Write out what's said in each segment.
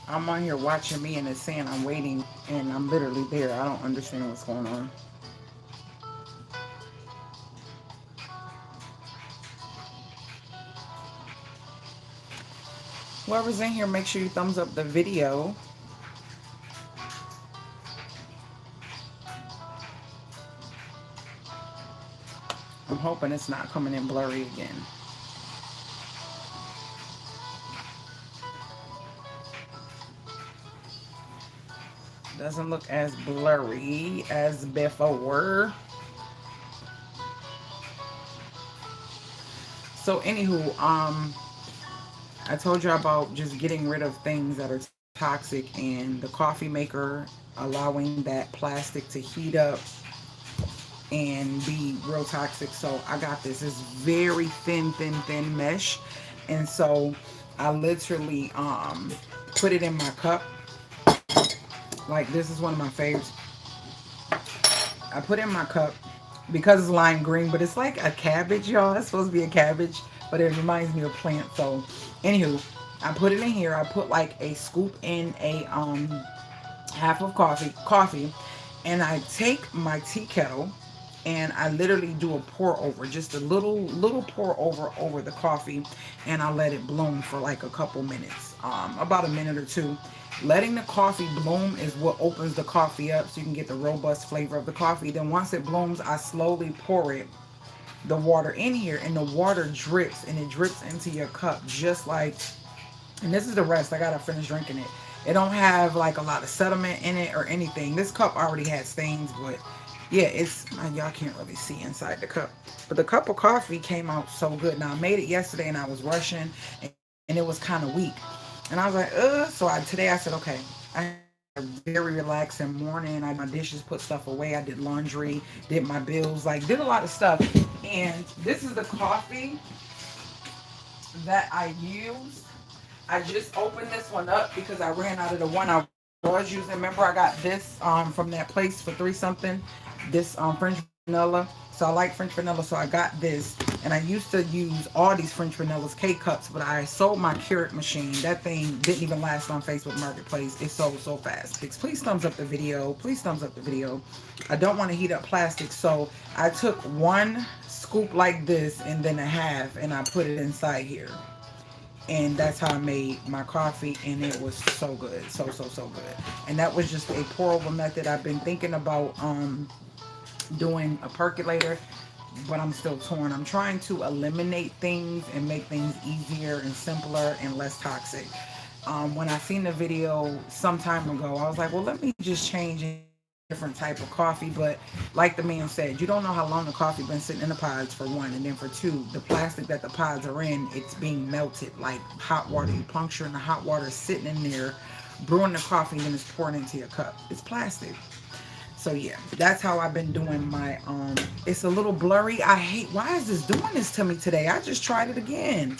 I'm on here watching me and it's saying I'm waiting and I'm literally there. I don't understand what's going on. Whoever's in here, make sure you thumbs up the video. I'm hoping it's not coming in blurry again. Doesn't look as blurry as before. So anywho, I told you about just getting rid of things that are toxic and the coffee maker allowing that plastic to heat up and be real toxic. So I got this. It's very thin mesh. And so I literally put it in my cup. Like this is one of my favorites. I put it in my cup because it's lime green, but it's like a cabbage, y'all. It's supposed to be a cabbage, but it reminds me of plant. So anywho, I put it in here. I put like a scoop in a half of coffee, and I take my tea kettle and I literally do a pour over, just a little pour over the coffee, and I let it bloom for like a couple minutes, about a minute or two. Letting the coffee bloom is what opens the coffee up so you can get the robust flavor of the coffee. Then once it blooms, I slowly pour it the water in here, and the water drips and it drips into your cup just like, and this is the rest. I gotta finish drinking it. It don't have like a lot of sediment in it or anything. This cup already had stains, but yeah, it's y'all can't really see inside the cup. But the cup of coffee came out so good. Now I made it yesterday and I was rushing and it was kind of weak. And I was like, ugh. So today I said, okay, I had a very relaxing morning. I did my dishes, put stuff away. I did laundry, did my bills, like did a lot of stuff. And this is the coffee that I use. I just opened this one up because I ran out of the one I was using. Remember, I got this from that place for three something. This French vanilla. So I like French vanilla, so I got this. And I used to use all these French vanillas K cups, but I sold my Keurig machine. That thing didn't even last on Facebook Marketplace. It sold so fast. Please thumbs up the video. Please thumbs up the video. I don't want to heat up plastic, so I took one scoop like this and then a half, and I put it inside here, and that's how I made my coffee, and it was so good, so good. And that was just a pour over method. I've been thinking about doing a percolator, but I'm still torn. I'm trying to eliminate things and make things easier and simpler and less toxic. When I seen the video some time ago, I was like, well, let me just change and get a different type of coffee. But like the man said, you don't know how long the coffee been sitting in the pods, for one, and then for two, the plastic that the pods are in, it's being melted like hot water. You puncturing the hot water, sitting in there, brewing the coffee, and then it's pouring into your cup. It's plastic. So yeah, that's how I've been doing my it's a little blurry. I hate, why is this doing this to me today? I just tried it again.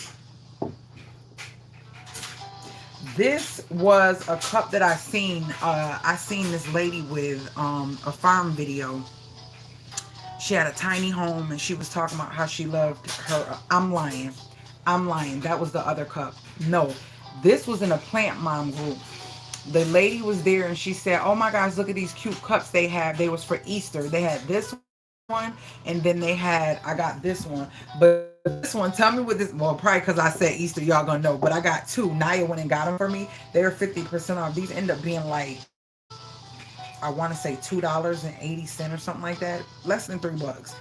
This was a cup that I seen this lady with a farm video. She had a tiny home and she was talking about how she loved her I'm lying. I'm lying. That was the other cup. No. This was in a plant mom group. The lady was there and she said, "Oh my gosh, look at these cute cups they have. They was for Easter. They had this one and then I got this one. But this one, tell me what this, well, probably because I said Easter, y'all gonna know. But I got two. Naya went and got them for me. They were 50% off. These end up being like, I want to say $2.80 or something like that. Less than $3.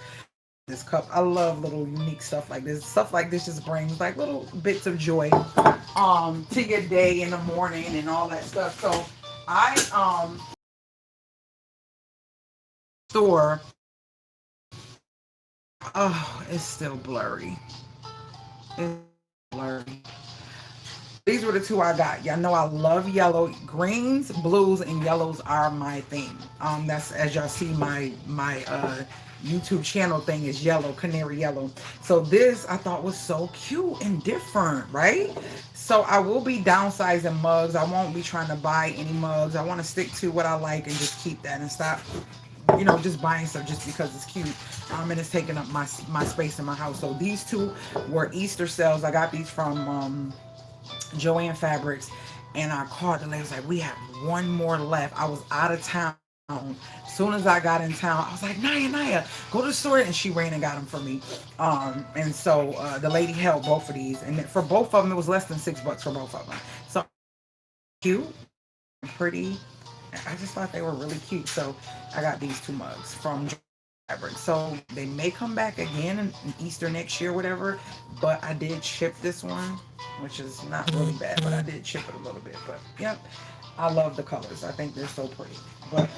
This cup. I love little unique stuff like this. Stuff like this just brings like little bits of joy to your day in the morning and all that stuff. So I store, oh, it's still blurry. It's blurry. These were the two I got. Y'all know I love yellow. Greens, blues, and yellows are my thing. That's, as y'all see, my YouTube channel thing is yellow, canary yellow. So this I thought was so cute and different, right? So I will be downsizing mugs. I won't be trying to buy any mugs. I want to stick to what I like and just keep that and stop, just buying stuff just because it's cute. And it's taking up my space in my house. So these two were Easter sales. I got these from Joanne Fabrics, And I called the lady, was like, we have one more left. I was out of town. As soon as I got in town, I was like, Naya, go to the store. And she ran and got them for me. And so the lady held both of these. And for both of them, it was less than $6 for both of them. So cute, pretty. I just thought they were really cute. So I got these two mugs from fabric. So they may come back again in Easter next year, whatever. But I did ship this one, which is not really bad, but I did ship it a little bit. But yep, I love the colors. I think they're so pretty. But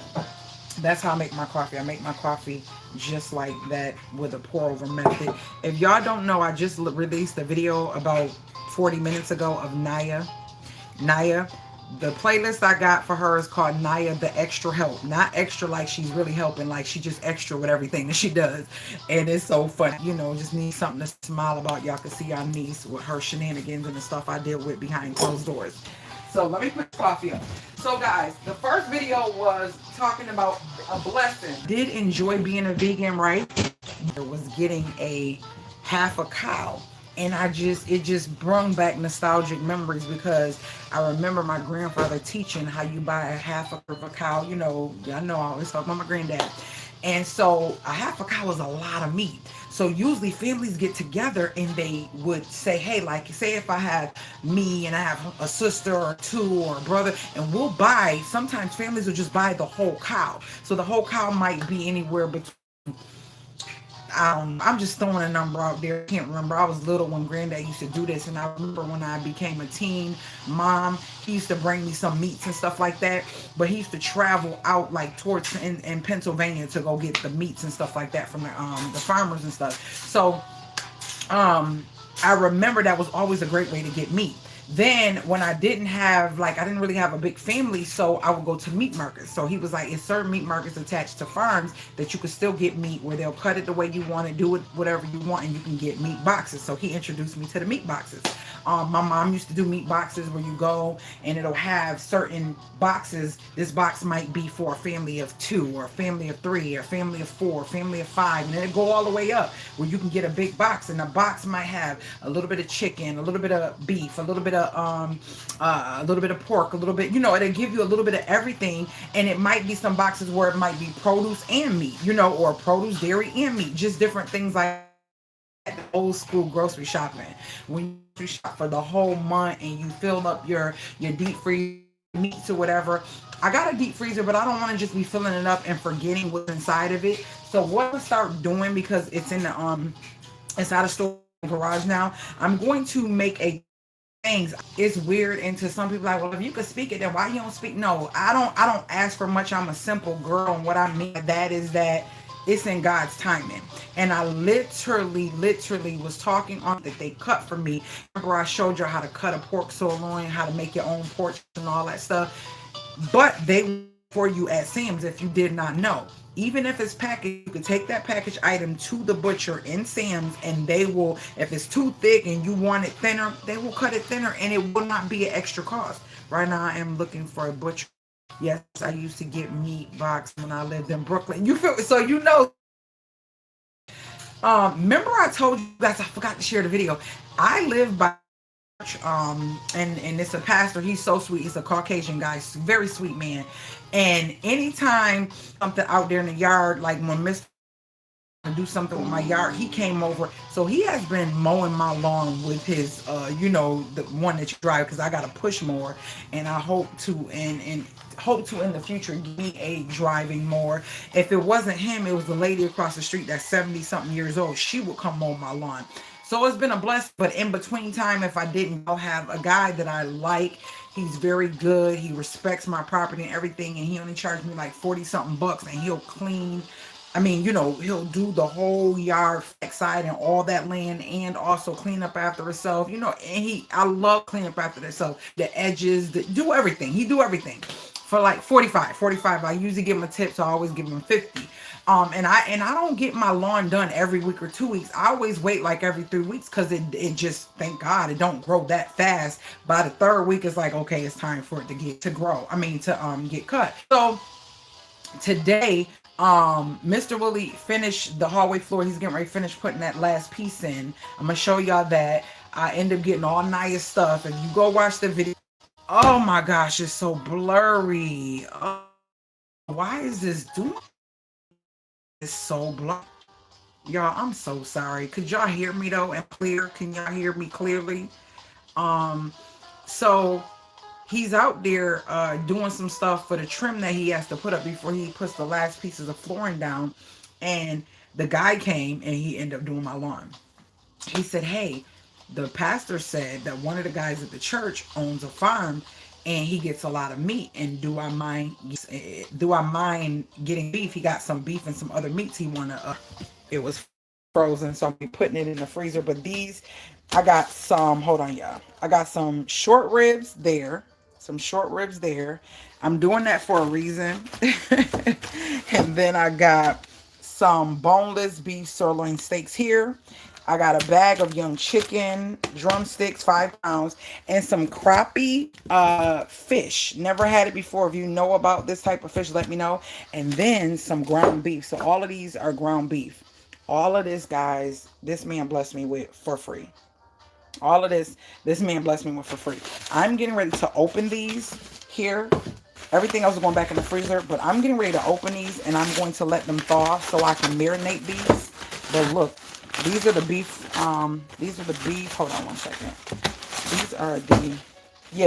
that's how I make my coffee. I make my coffee just like that with a pour over method. If y'all don't know, I just released a video about 40 minutes ago of Naya. The playlist I got for her is called Naya the Extra Help. Not extra like she's really helping, like she just extra with everything that she does. And it's so funny. You know, just need something to smile about. Y'all can see our niece with her shenanigans and the stuff I deal with behind closed doors. So let me put coffee up. So guys, the first video was talking about a blessing. Did enjoy being a vegan, right? Was getting a half a cow. And it just brought back nostalgic memories because I remember my grandfather teaching how you buy a half of a cow. You know, I know I always talk about my granddad. And so a half a cow is a lot of meat. So usually families get together and they would say, hey, like say if I have me and I have a sister or two or a brother, and we'll buy, sometimes families will just buy the whole cow. So the whole cow might be anywhere between, I'm just throwing a number out there. I can't remember. I was little when granddad used to do this. And I remember when I became a teen mom, he used to bring me some meats and stuff like that. But he used to travel out like towards in Pennsylvania to go get the meats and stuff like that from the farmers and stuff. So I remember that was always a great way to get meat. Then when I didn't have, like, I didn't really have a big family, so I would go to meat markets. So he was like, it's certain meat markets attached to farms that you can still get meat where they'll cut it the way you want it, do it whatever you want, and you can get meat boxes. So he introduced me to the meat boxes. My mom used to do meat boxes where you go and it'll have certain boxes. This box might be for a family of 2 or a family of 3 or a family of 4, a family of 5, and then it go all the way up where you can get a big box, and the box might have a little bit of chicken, a little bit of beef, a little bit of pork, a little bit, you know, it'll give you a little bit of everything. And it might be some boxes where it might be produce and meat, you know, or produce, dairy, and meat, just different things like old school grocery shopping. When you shop for the whole month and you fill up your deep freeze meats or whatever. I got a deep freezer, but I don't want to just be filling it up and forgetting what's inside of it. So what I'm gonna start doing, because it's in the it's out of store garage now, I'm going to make a things. It's weird, and to some people like, well, if you could speak it, then why you don't speak? No, I don't ask for much. I'm a simple girl, and what I mean by that is that it's in God's timing. And I literally was talking on that they cut for me. Remember I showed you how to cut a pork sirloin, how to make your own pork and all that stuff. But they for you at Sam's if you did not know. Even if it's packaged, you can take that package item to the butcher in Sam's, and they will, if it's too thick and you want it thinner, they will cut it thinner, and it will not be an extra cost. Right now I am looking for a butcher. Yes, I used to get meat box when I lived in Brooklyn. You feel so, you know. Remember I told you guys, I forgot to share the video. I live by and it's a pastor. He's so sweet. He's a Caucasian guy, very sweet man. And anytime something out there in the yard, like when Mr. do something with my yard, he came over. So he has been mowing my lawn with his you know, the one that you drive, because I got a push mower, and I hope to and hope to in the future give me a driving mower. If it wasn't him, it was the lady across the street that's 70 something years old. She would come mow my lawn. So it's been a blessing. But in between time, if I didn't, I'll have a guy that I like. He's very good. He respects my property and everything, and he only charged me like 40 something bucks, and he'll clean. I mean, you know, he'll do the whole yard side and all that land, and also clean up after himself. You know, and I love cleaning up after himself. The edges, do everything. He do everything for like 45. I usually give him a tip, so I always give him 50. And I don't get my lawn done every week or 2 weeks. I always wait like every 3 weeks, because it just, thank God, it don't grow that fast. By the third week, it's like, okay, it's time for it to grow. I mean, to get cut. So today, Mr. Willie finished the hallway floor. He's getting ready to finish putting that last piece in. I'm gonna show y'all that I end up getting all nice stuff. If you go watch the video, Oh my gosh, it's so blurry. Oh, why is this doing? It's so blurry. Y'all, I'm so sorry. Could y'all hear me though and clear? Can y'all hear me clearly? Um, so he's out there doing some stuff for the trim that he has to put up before he puts the last pieces of flooring down. And the guy came and he ended up doing my lawn. He said, "Hey, the pastor said that one of the guys at the church owns a farm and he gets a lot of meat. And do I mind getting beef? He got some beef and some other meats he wanna it was frozen, so I'll be putting it in the freezer. But these, I got some, hold on, y'all. I got some short ribs there. Some short ribs there. I'm doing that for a reason. And then I got some boneless beef sirloin steaks here. I got a bag of young chicken, drumsticks, 5 pounds, and some crappie fish. Never had it before. If you know about this type of fish, let me know. And then some ground beef. So all of these are ground beef. All of this, guys, this man blessed me with for free. All of this man blessed me with for free. I'm getting ready to open these here. Everything else is going back in the freezer, but I'm getting ready to open these and I'm going to let them thaw so I can marinate these. But look, these are the beef. These are the beef. Hold on one second. These are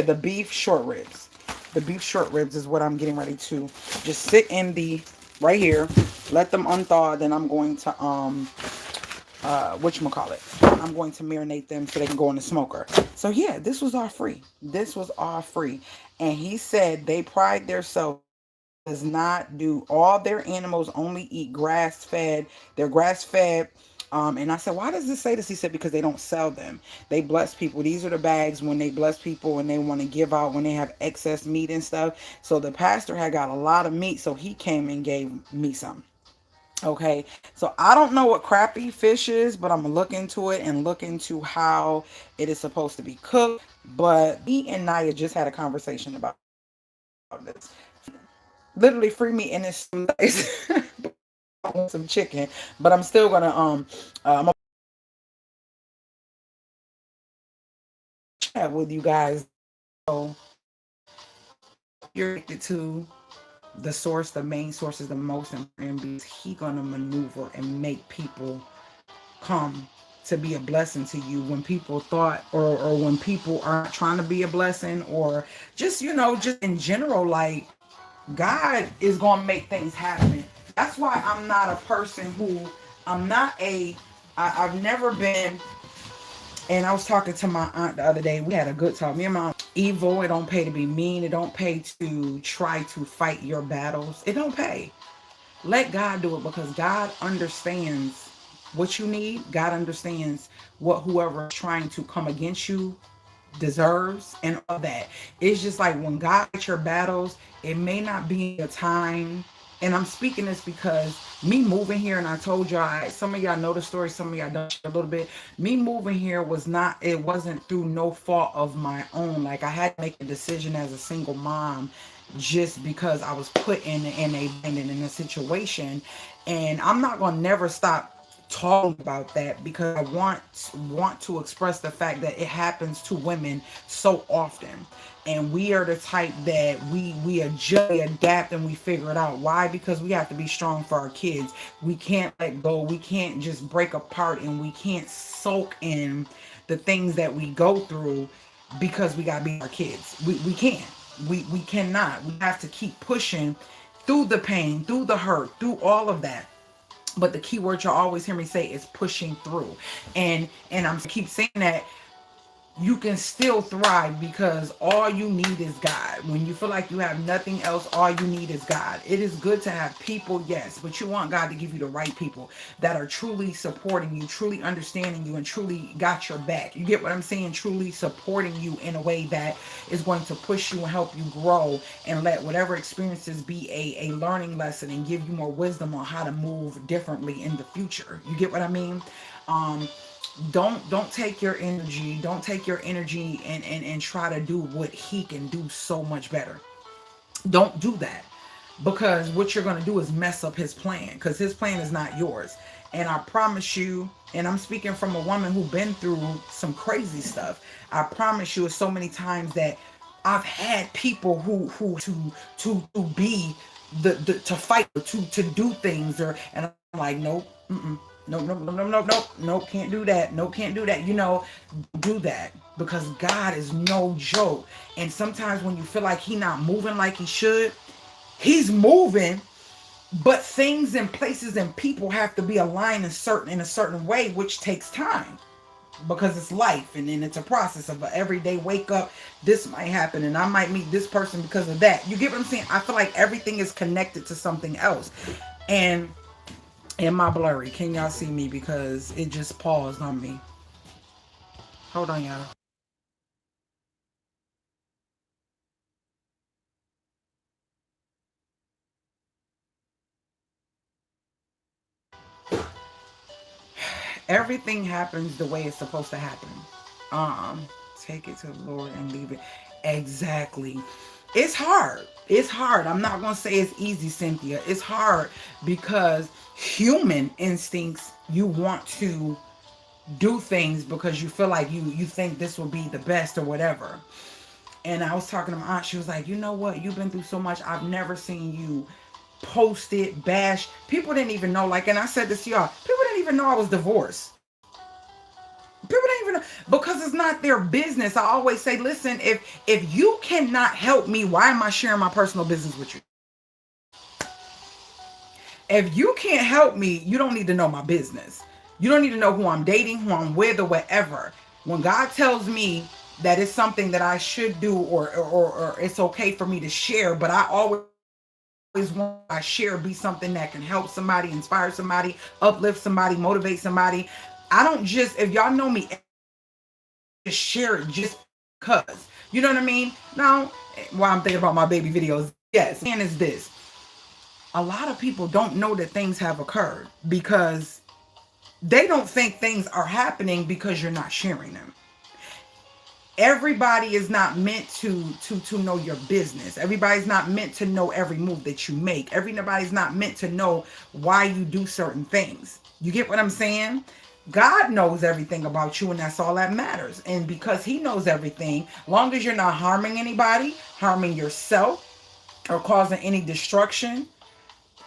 the beef short ribs. The beef short ribs is what I'm getting ready to just sit in the right here. Let them unthaw. Then I'm going to whatchamacallit. I'm going to marinate them so they can go in the smoker. So yeah, this was all free. This was all free. And he said they pride themselves does not do all their animals only eat grass fed. They're grass fed. And I said, why does this say this? He said, because they don't sell them. They bless people. These are the bags when they bless people and they want to give out when they have excess meat and stuff. So the pastor had got a lot of meat, so he came and gave me some. Okay, so I don't know what crappie fish is, but I'm gonna look into it and look into how it is supposed to be cooked. But me and Naya just had a conversation about this. Literally free me in this I want some chicken, but I'm still gonna I'm gonna chat with you guys. So you're connected to the source, the main source is the most important because he gonna maneuver and make people come to be a blessing to you when people thought or when people aren't trying to be a blessing or just just in general, like God is gonna make things happen. That's why I'm not a person who I'm not a I've never been. And I was talking to my aunt the other day. We had a good talk. Me and my aunt, evil. It don't pay to be mean. It don't pay to try to fight your battles. It don't pay. Let God do it because God understands what you need. God understands what whoever is trying to come against you deserves and all that. It's just like when God fights your battles, it may not be a time. And I'm speaking this because me moving here, and I told y'all, some of y'all know the story, some of y'all don't share a little bit. Me moving here it wasn't through no fault of my own. Like I had to make a decision as a single mom just because I was put in a situation. And I'm not gonna never stop talking about that because I want to express the fact that it happens to women so often. And we are the type that we adjust, we adapt, and we figure it out. Why? Because we have to be strong for our kids. We can't let go. We can't just break apart, and we can't soak in the things that we go through because we gotta be our kids. We can't. We cannot. We have to keep pushing through the pain, through the hurt, through all of that. But the key word you'll always hear me say is pushing through. And I'm keep saying that you can still thrive because all you need is God. When you feel like you have nothing else, all you need is God. It is good to have people, yes, but you want God to give you the right people that are truly supporting you, truly understanding you, and truly got your back. You get what I'm saying? Truly supporting you in a way that is going to push you and help you grow and let whatever experiences be a learning lesson and give you more wisdom on how to move differently in the future. You get what I mean? Um, don't take your energy, and try to do what he can do so much better. Don't do that, because what you're going to do is mess up his plan, because his plan is not yours. And I promise you, and I'm speaking from a woman who's been through some crazy stuff, I promise you it's so many times that I've had people who to be the to fight, to do things, or and I'm like, nope, no, no, no, no, no, no, no, can't do that. No, can't do that. You know, do that, because God is no joke. And sometimes when you feel like He not moving like He should, He's moving, but things and places and people have to be aligned in a certain way, which takes time, because it's life, and then it's a process of an everyday wake up. This might happen, and I might meet this person because of that. You get what I'm saying? I feel like everything is connected to something else. And am I blurry? Can y'all see me? Because it just paused on me. Hold on, y'all. Everything happens the way it's supposed to happen. Um, Take it to the Lord and leave it. Exactly. It's hard. It's hard. I'm not gonna say it's easy, Cynthia. It's hard because human instincts, you want to do things because you feel like you think this will be the best or whatever. And I was talking to my aunt. She was like, you know what? You've been through so much. I've never seen you post it, bash. People didn't even know. Like, and I said this to y'all. People didn't even know I was divorced. People didn't even know, because it's not their business. I always say, listen, if you cannot help me, why am I sharing my personal business with you? If you can't help me, you don't need to know my business. You don't need to know who I'm dating, who I'm with, or whatever. When God tells me that it's something that I should do, or it's okay for me to share, but I always want I share be something that can help somebody, inspire somebody, uplift somebody, motivate somebody. I don't just, if y'all know me, just share it just because. You know what I mean? Now, while I'm thinking about my baby videos, yes, and is this. A lot of people don't know that things have occurred because they don't think things are happening because you're not sharing them. Everybody is not meant to know your business. Everybody's not meant to know every move that you make. Everybody's not meant to know why you do certain things. You get what I'm saying? God knows everything about you, and that's all that matters. And because He knows everything, long as you're not harming anybody, harming yourself, or causing any destruction,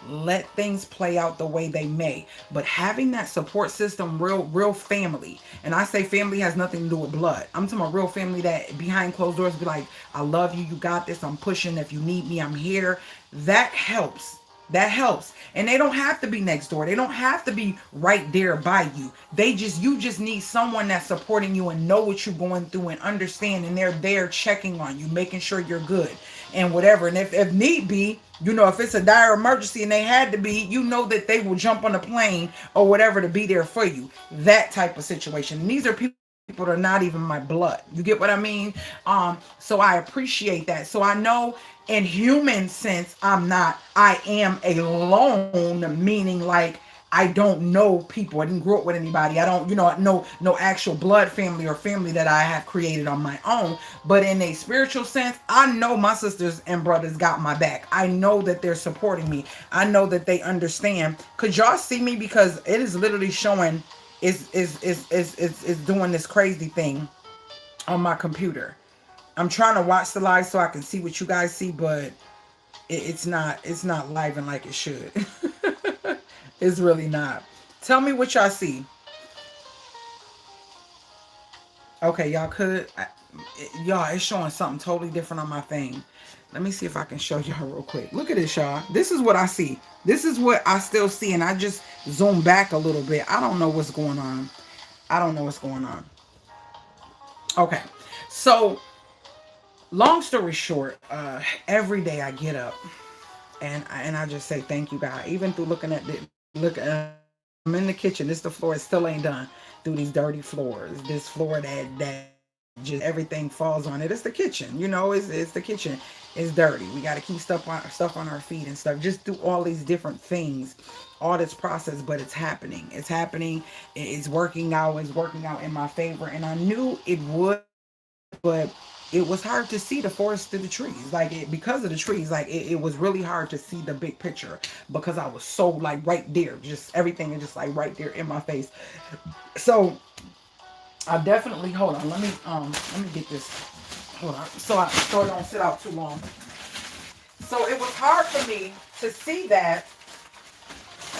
let things play out the way they may. But having that support system, real family, and I say family has nothing to do with blood. I'm talking about real family that behind closed doors be like, I love you, you got this, I'm pushing, if you need me, I'm here. That helps. That helps. And they don't have to be next door. They don't have to be right there by you. You just need someone that's supporting you and know what you're going through and understand, and they're there checking on you, making sure you're good and whatever. And if need be, if it's a dire emergency and they had to be, that they will jump on a plane or whatever to be there for you. That type of situation. And these are people that are not even my blood. You get what I mean? So I appreciate that. So I know in human sense, I am alone, meaning like I don't know people. I didn't grow up with anybody. I don't, no actual blood family or family that I have created on my own. But in a spiritual sense, I know my sisters and brothers got my back. I know that they're supporting me. I know that they understand. Could y'all see me? Because it is literally showing is doing this crazy thing on my computer. I'm trying to watch the live so I can see what you guys see, but it's not live and like it should. It's really not. Tell me what y'all see. Okay, y'all y'all, it's showing something totally different on my thing. Let me see if I can show y'all real quick. Look at this, y'all. This is what I see. This is what I still see, and I just zoom back a little bit. I don't know what's going on. I don't know what's going on. Okay, so long story short, every day I get up and I just say thank you, God. Even through looking at I'm in the kitchen. This the floor. It still ain't done. Through these dirty floors. This floor that just everything falls on it. It's the kitchen. It's the kitchen. It's dirty. We got to keep stuff on our feet and stuff. Just do all these different things, all this process, but it's happening. It's happening. It's working out. It's working out in my favor, and I knew it would, but it was hard to see the forest through the trees, because of the trees. It was really hard to see the big picture because I was so like right there, just everything is just like right there in my face. So I definitely, hold on, let me get this. Hold on. So it don't sit out too long. So it was hard for me to see that.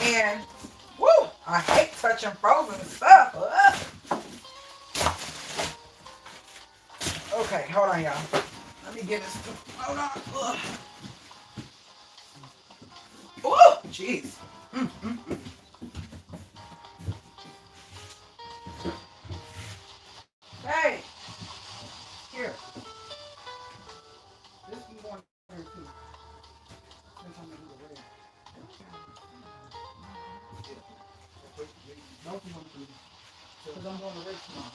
And woo, I hate touching frozen stuff. Ugh. Okay, hold on, y'all. Let me get this. Hold on. Ugh. Oh, jeez. Hey, here. This one going here too. Since I'm gonna do the red. Both of them too. Because I'm going to red tomorrow.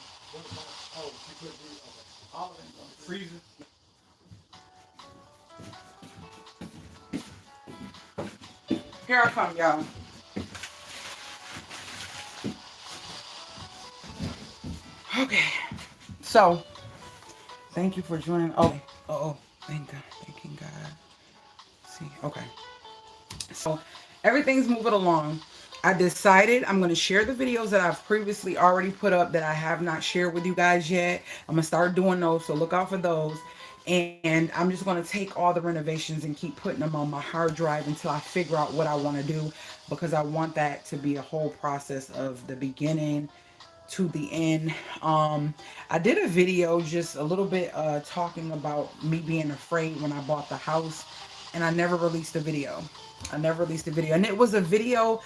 Oh, you put these. Okay. All of them going to freezer. Here I come, y'all. Okay. So, thank you for joining. Oh, oh, thank God. Thanking God. See, okay. So, everything's moving along. I decided I'm going to share the videos that I've previously already put up that I have not shared with you guys yet. I'm going to start doing those, so look out for those. And I'm just going to take all the renovations and keep putting them on my hard drive until I figure out what I want to do, because I want that to be a whole process of the beginning to the end. I did a video just a little bit talking about me being afraid when I bought the house, and I never released the video. I never released the video, and it was a video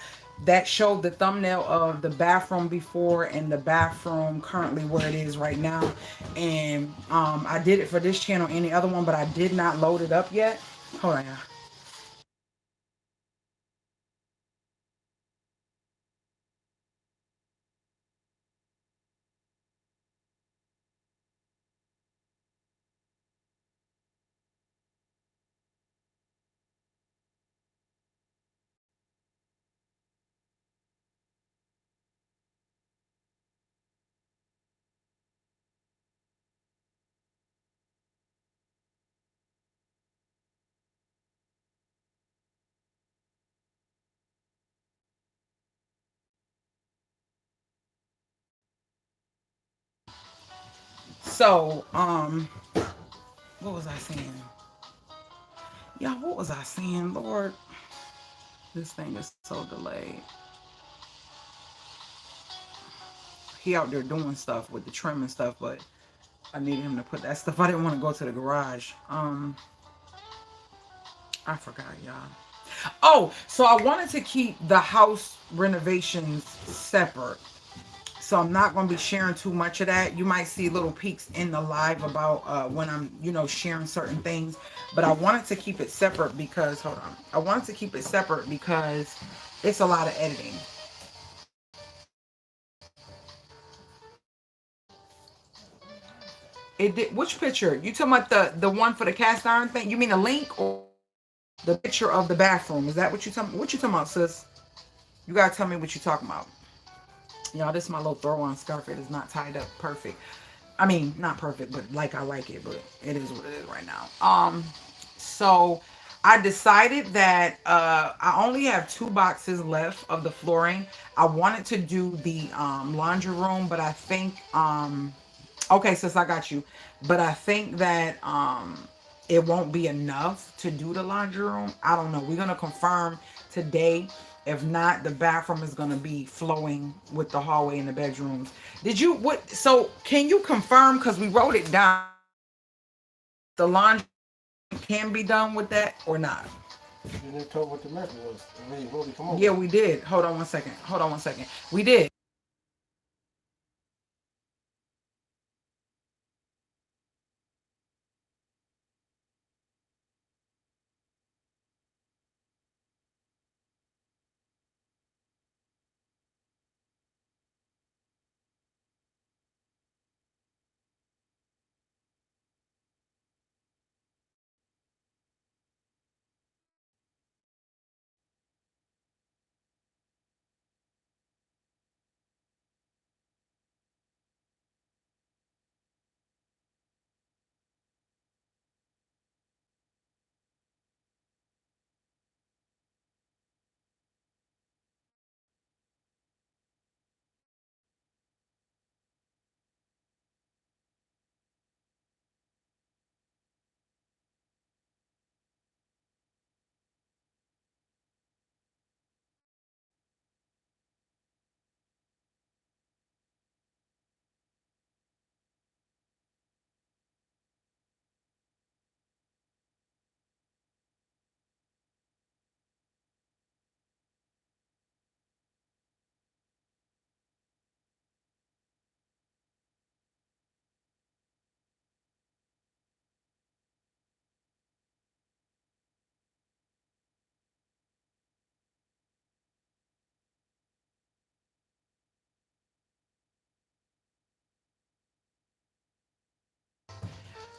that showed the thumbnail of the bathroom before and the bathroom currently where it is right now. And I did it for this channel and the other one, but I did not load it up yet. Hold on, y'all. So what was I saying? Yeah, what was I saying? Lord, this thing is so delayed. He out there doing stuff with the trim and stuff, but I needed him to put that stuff. I didn't want to go to the garage. I forgot, y'all. Oh, so I wanted to keep the house renovations separate. So I'm not going to be sharing too much of that. You might see little peeks in the live about when I'm, sharing certain things. But I wanted to keep it separate because, hold on. I wanted to keep it separate because it's a lot of editing. It did. Which picture? You talking about the one for the cast iron thing? You mean a link or the picture of the bathroom? Is that what you talking? What you talking about, sis? You gotta tell me what you talking about. Y'all, this is my little throw-on scarf. It is not tied up perfect. I mean, not perfect, but like I like it. But it is what it is right now. So I decided that I only have 2 boxes left of the flooring. I wanted to do the laundry room, but I think okay, sis, I got you. But I think that it won't be enough to do the laundry room. I don't know. We're gonna confirm today. If not, the bathroom is gonna be flowing with the hallway and the bedrooms. Did you what? So can you confirm? Because we wrote it down. The laundry can be done with that or not? You didn't tell what the method was. I mean, what come over. Yeah, we did. Hold on one second. Hold on one second. We did.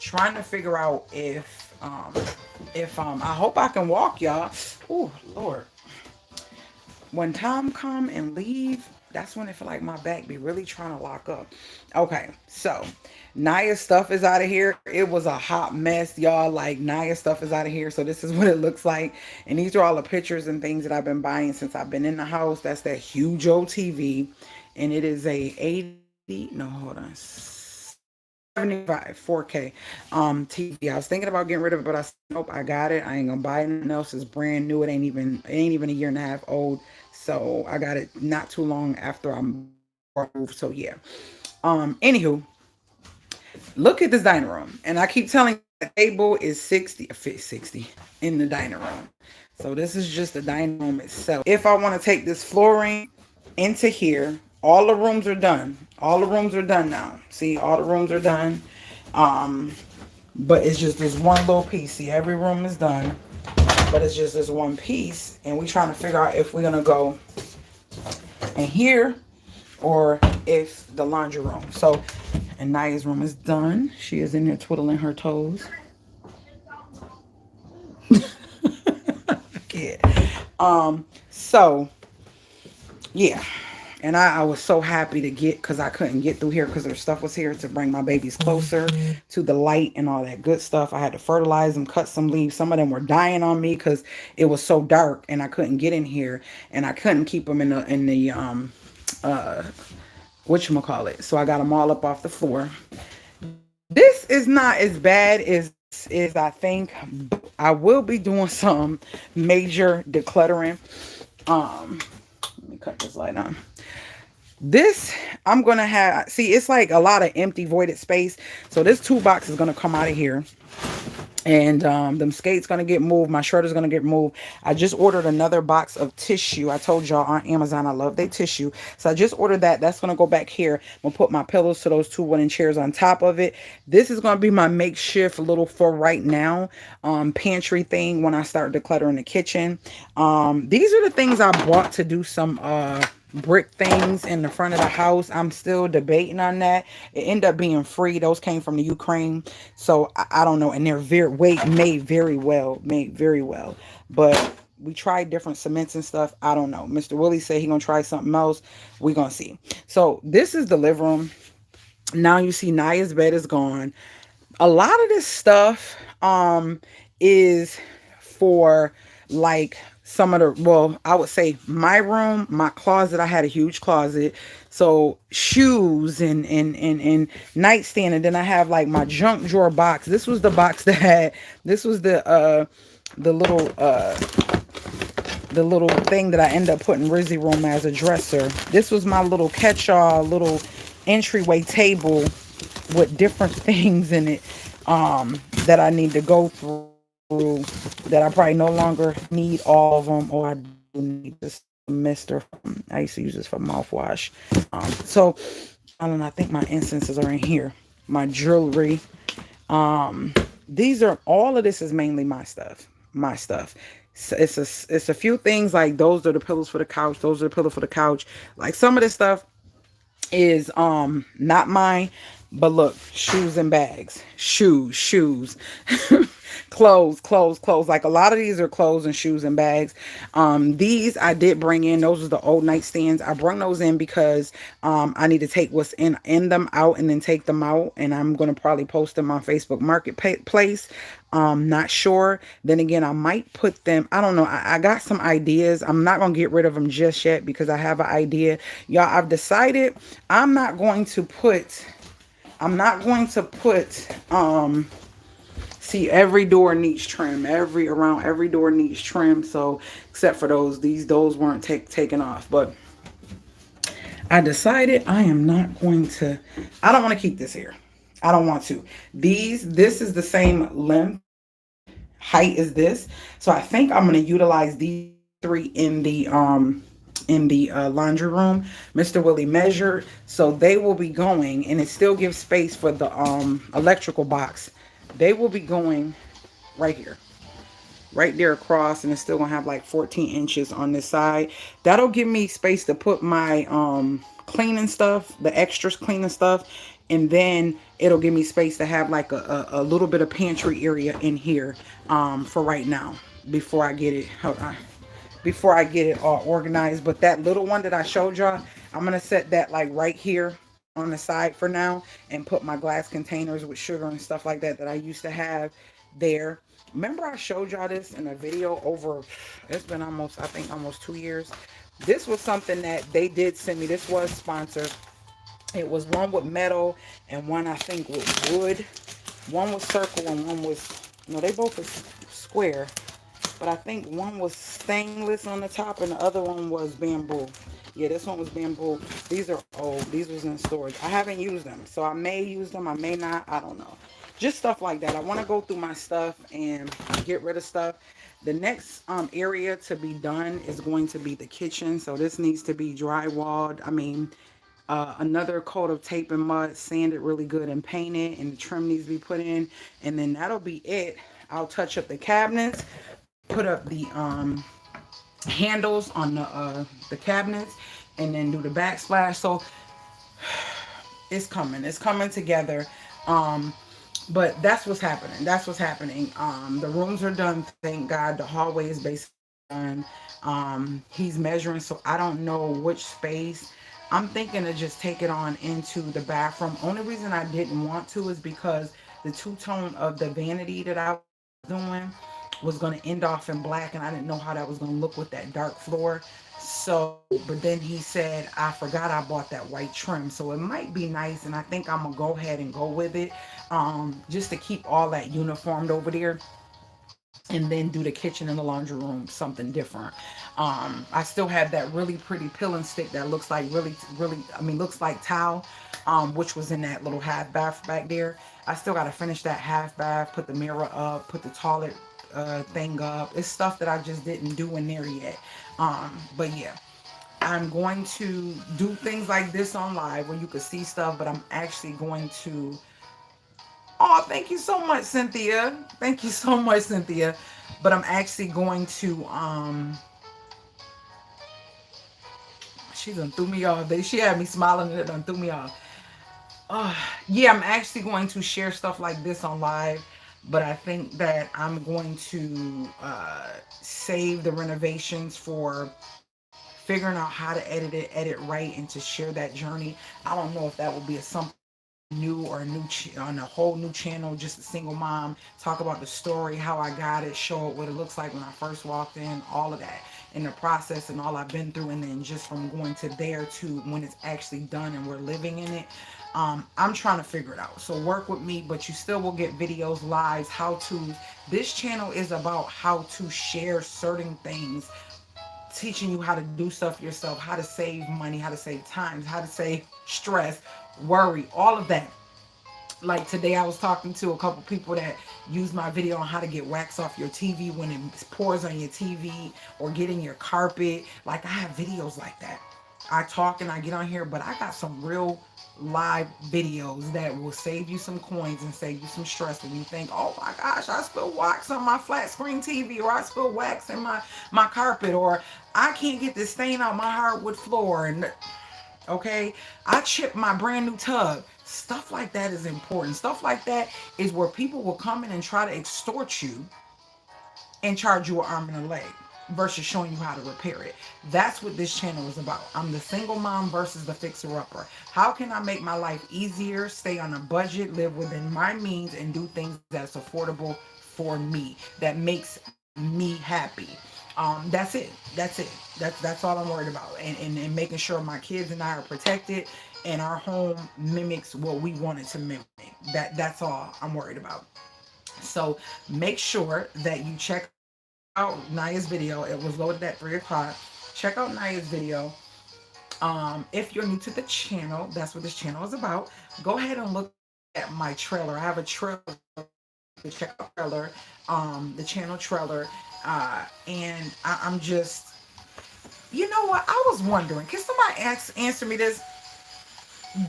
trying to figure out if I hope I can walk, y'all. Oh Lord, when time come and leave, that's when I feel like my back be really trying to lock up. Okay, so Naya's stuff is out of here. It was a hot mess, y'all. Like Naya's stuff is out of here. So this is what it looks like. And these are all the pictures and things that I've been buying since I've been in the house. That's that huge old TV. And it is a 80, no, hold on. 75 4K TV. I was thinking about getting rid of it, but I said, nope, I got it. I ain't gonna buy anything else. It's brand new. It ain't even a year and a half old. So I got it not too long after I'm moved. So yeah. Anywho, look at this dining room. And I keep telling you the table is 60 in the dining room. So this is just the dining room itself. If I want to take this flooring into here, all the rooms are done. All the rooms are done now. See, all the rooms are done. But it's just this one little piece. See, every room is done. But it's just this one piece. And we trying to figure out if we're going to go in here or if the laundry room. So, and Naya's room is done. She is in there twiddling her toes. Yeah. So yeah. And I was so happy to get, because I couldn't get through here because their stuff was here to bring my babies closer to the light and all that good stuff. I had to fertilize them, cut some leaves. Some of them were dying on me because it was so dark and I couldn't get in here, and I couldn't keep them in the whatchamacallit. So I got them all up off the floor. This is not as bad as I think. I will be doing some major decluttering. Let me cut this light on. This, I'm going to have, see, it's like a lot of empty voided space. So this toolbox is going to come out of here. And them skates going to get moved. My shredder's going to get moved. I just ordered another box of tissue. I told y'all on Amazon I love their tissue. So I just ordered that. That's going to go back here. I'm going to put my pillows to those two wooden chairs on top of it. This is going to be my makeshift little, for right now, pantry thing when I start decluttering the kitchen. These are the things I bought to do some brick things in the front of the house. I'm still debating on that. It ended up being free. Those came from the Ukraine. So I don't know. And they're made very well. But we tried different cements and stuff. I don't know. Mr. Willie said he gonna try something else. We gonna see. So this is the living room. Now you see Naya's bed is gone. A lot of this stuff is for like some of the, well, I would say my room, my closet. I had a huge closet. So shoes and nightstand. And then I have like my junk drawer box. This was the box that had, this was the little thing that I end up putting Rizzy room as a dresser. This was my little catch-all, little entryway table with different things in it that I need to go through, that I probably no longer need all of them, or I do need this mister. I used to use this for mouthwash. So I think my incenses are in here. My jewelry. These are, all of this is mainly my stuff. So it's a few things, like those are the pillows for the couch. Those are the pillows for the couch. Like some of this stuff is not mine, but look, shoes and bags, shoes, clothes. Like a lot of these are clothes and shoes and bags. These I did bring in. Those are the old nightstands. I brought those in because I need to take what's in them out and then take them out, and I'm going to probably post them on Facebook Marketplace. Not sure. Then again, I might put them, I don't know. I got some ideas. I'm not going to get rid of them just yet because I have an idea. Y'all, I've decided I'm not going to put, see, every door needs trim. Around every door needs trim. So except for those weren't taken off, but I decided I am not going to, I don't want to keep this here. I don't want to. This is the same length, height as this. So I think I'm going to utilize these three in the laundry room. Mr. Willie measured, so they will be going, and it still gives space for the electrical box. They will be going right here, right there across, and it's still gonna have like 14 inches on this side. That'll give me space to put my cleaning stuff, the extras cleaning stuff, and then it'll give me space to have like a little bit of pantry area in here, for right now, before I get it, hold on, before I get it all organized. But that little one that I showed y'all, I'm gonna set that like right here on the side for now, and put my glass containers with sugar and stuff like that that I used to have there. Remember I showed y'all this in a video over, it's been almost, I think almost 2 years. This was something that they did send me. This was sponsored. It was one with metal and one I think with wood. One was circle and one was, no, they both were square. But I think one was stainless on the top and the other one was bamboo. Yeah, this one was bamboo. These are old. These was in storage. I haven't used them. So I may use them. I may not. I don't know. Just stuff like that. I want to go through my stuff and get rid of stuff. The next area to be done is going to be the kitchen. So this needs to be drywalled. I mean, another coat of tape and mud, sand it really good and paint it, and the trim needs to be put in, and then that'll be it. I'll touch up the cabinets, put up the handles on the cabinets, and then do the backsplash. So it's coming together. um but that's what's happening. That's what's happening. The rooms are done, thank God. The hallway is basically done. He's measuring, so I don't know which space. I'm thinking to just take it on into the bathroom. Only reason I didn't want to is because the two-tone of the vanity that I was doing was going to end off in black, and I didn't know how that was going to look with that dark floor. So, but then he said, I forgot I bought that white trim. So it might be nice, and I think I'm going to go ahead and go with it, just to keep all that uniformed over there, and then do the kitchen and the laundry room something different. I still have that really pretty pill and stick that looks like really, I mean, looks like towel, which was in that little half bath back there. I still got to finish that half bath, put the mirror up, put the toilet thing up. It's stuff that I just didn't do in there yet. But yeah, I'm going to do things like this on live where you can see stuff, but I'm actually going to. Oh, thank you so much, Cynthia. Thank you so much, Cynthia. But I'm actually going to she done threw me off. She had me smiling and it done threw me off. Uh, yeah, I'm actually going to share stuff like this on live, but I think that I'm going to save the renovations for figuring out how to edit right, and to share that journey. I don't know if that will be a something new or a on a whole new channel, just a single mom, talk about the story, how I got it, show it what it looks like when I first walked in, all of that in the process and all I've been through, and then just from going to there to when it's actually done and we're living in it. I'm trying to figure it out, so work with me, but you still will get videos, lives, how to. This channel is about how to share certain things, teaching you how to do stuff yourself, how to save money, how to save time, how to save stress, worry, all of that. Like today, I was talking to a couple people that use my video on how to get wax off your TV when it pours on your TV, or getting your carpet. Like I have videos like that. I talk and I get on here, but I got some real live videos that will save you some coins and save you some stress when you think, oh my gosh, I spilled wax on my flat screen TV, or I spilled wax in my carpet, or I can't get this stain out my hardwood floor, and okay, I chipped my brand new tub. Stuff like that is important. Stuff like that is where people will come in and try to extort you and charge you an arm and a leg versus showing you how to repair it. That's what this channel is about. I'm the single mom versus the fixer-upper. How can I make my life easier, stay on a budget, live within my means, and do things that's affordable for me, that makes me happy? That's it. That's it. That's all I'm worried about. And making sure my kids and I are protected, and our home mimics what we want it to mimic. That's all I'm worried about. So make sure that you check out Naya's video. It was loaded at 3 o'clock. Check out Naya's video. If you're new to the channel, that's what this channel is about. Go ahead and look at my trailer. I have a trailer. Check out trailer, the channel trailer, and I'm just, you know what? I was wondering, can somebody answer me this?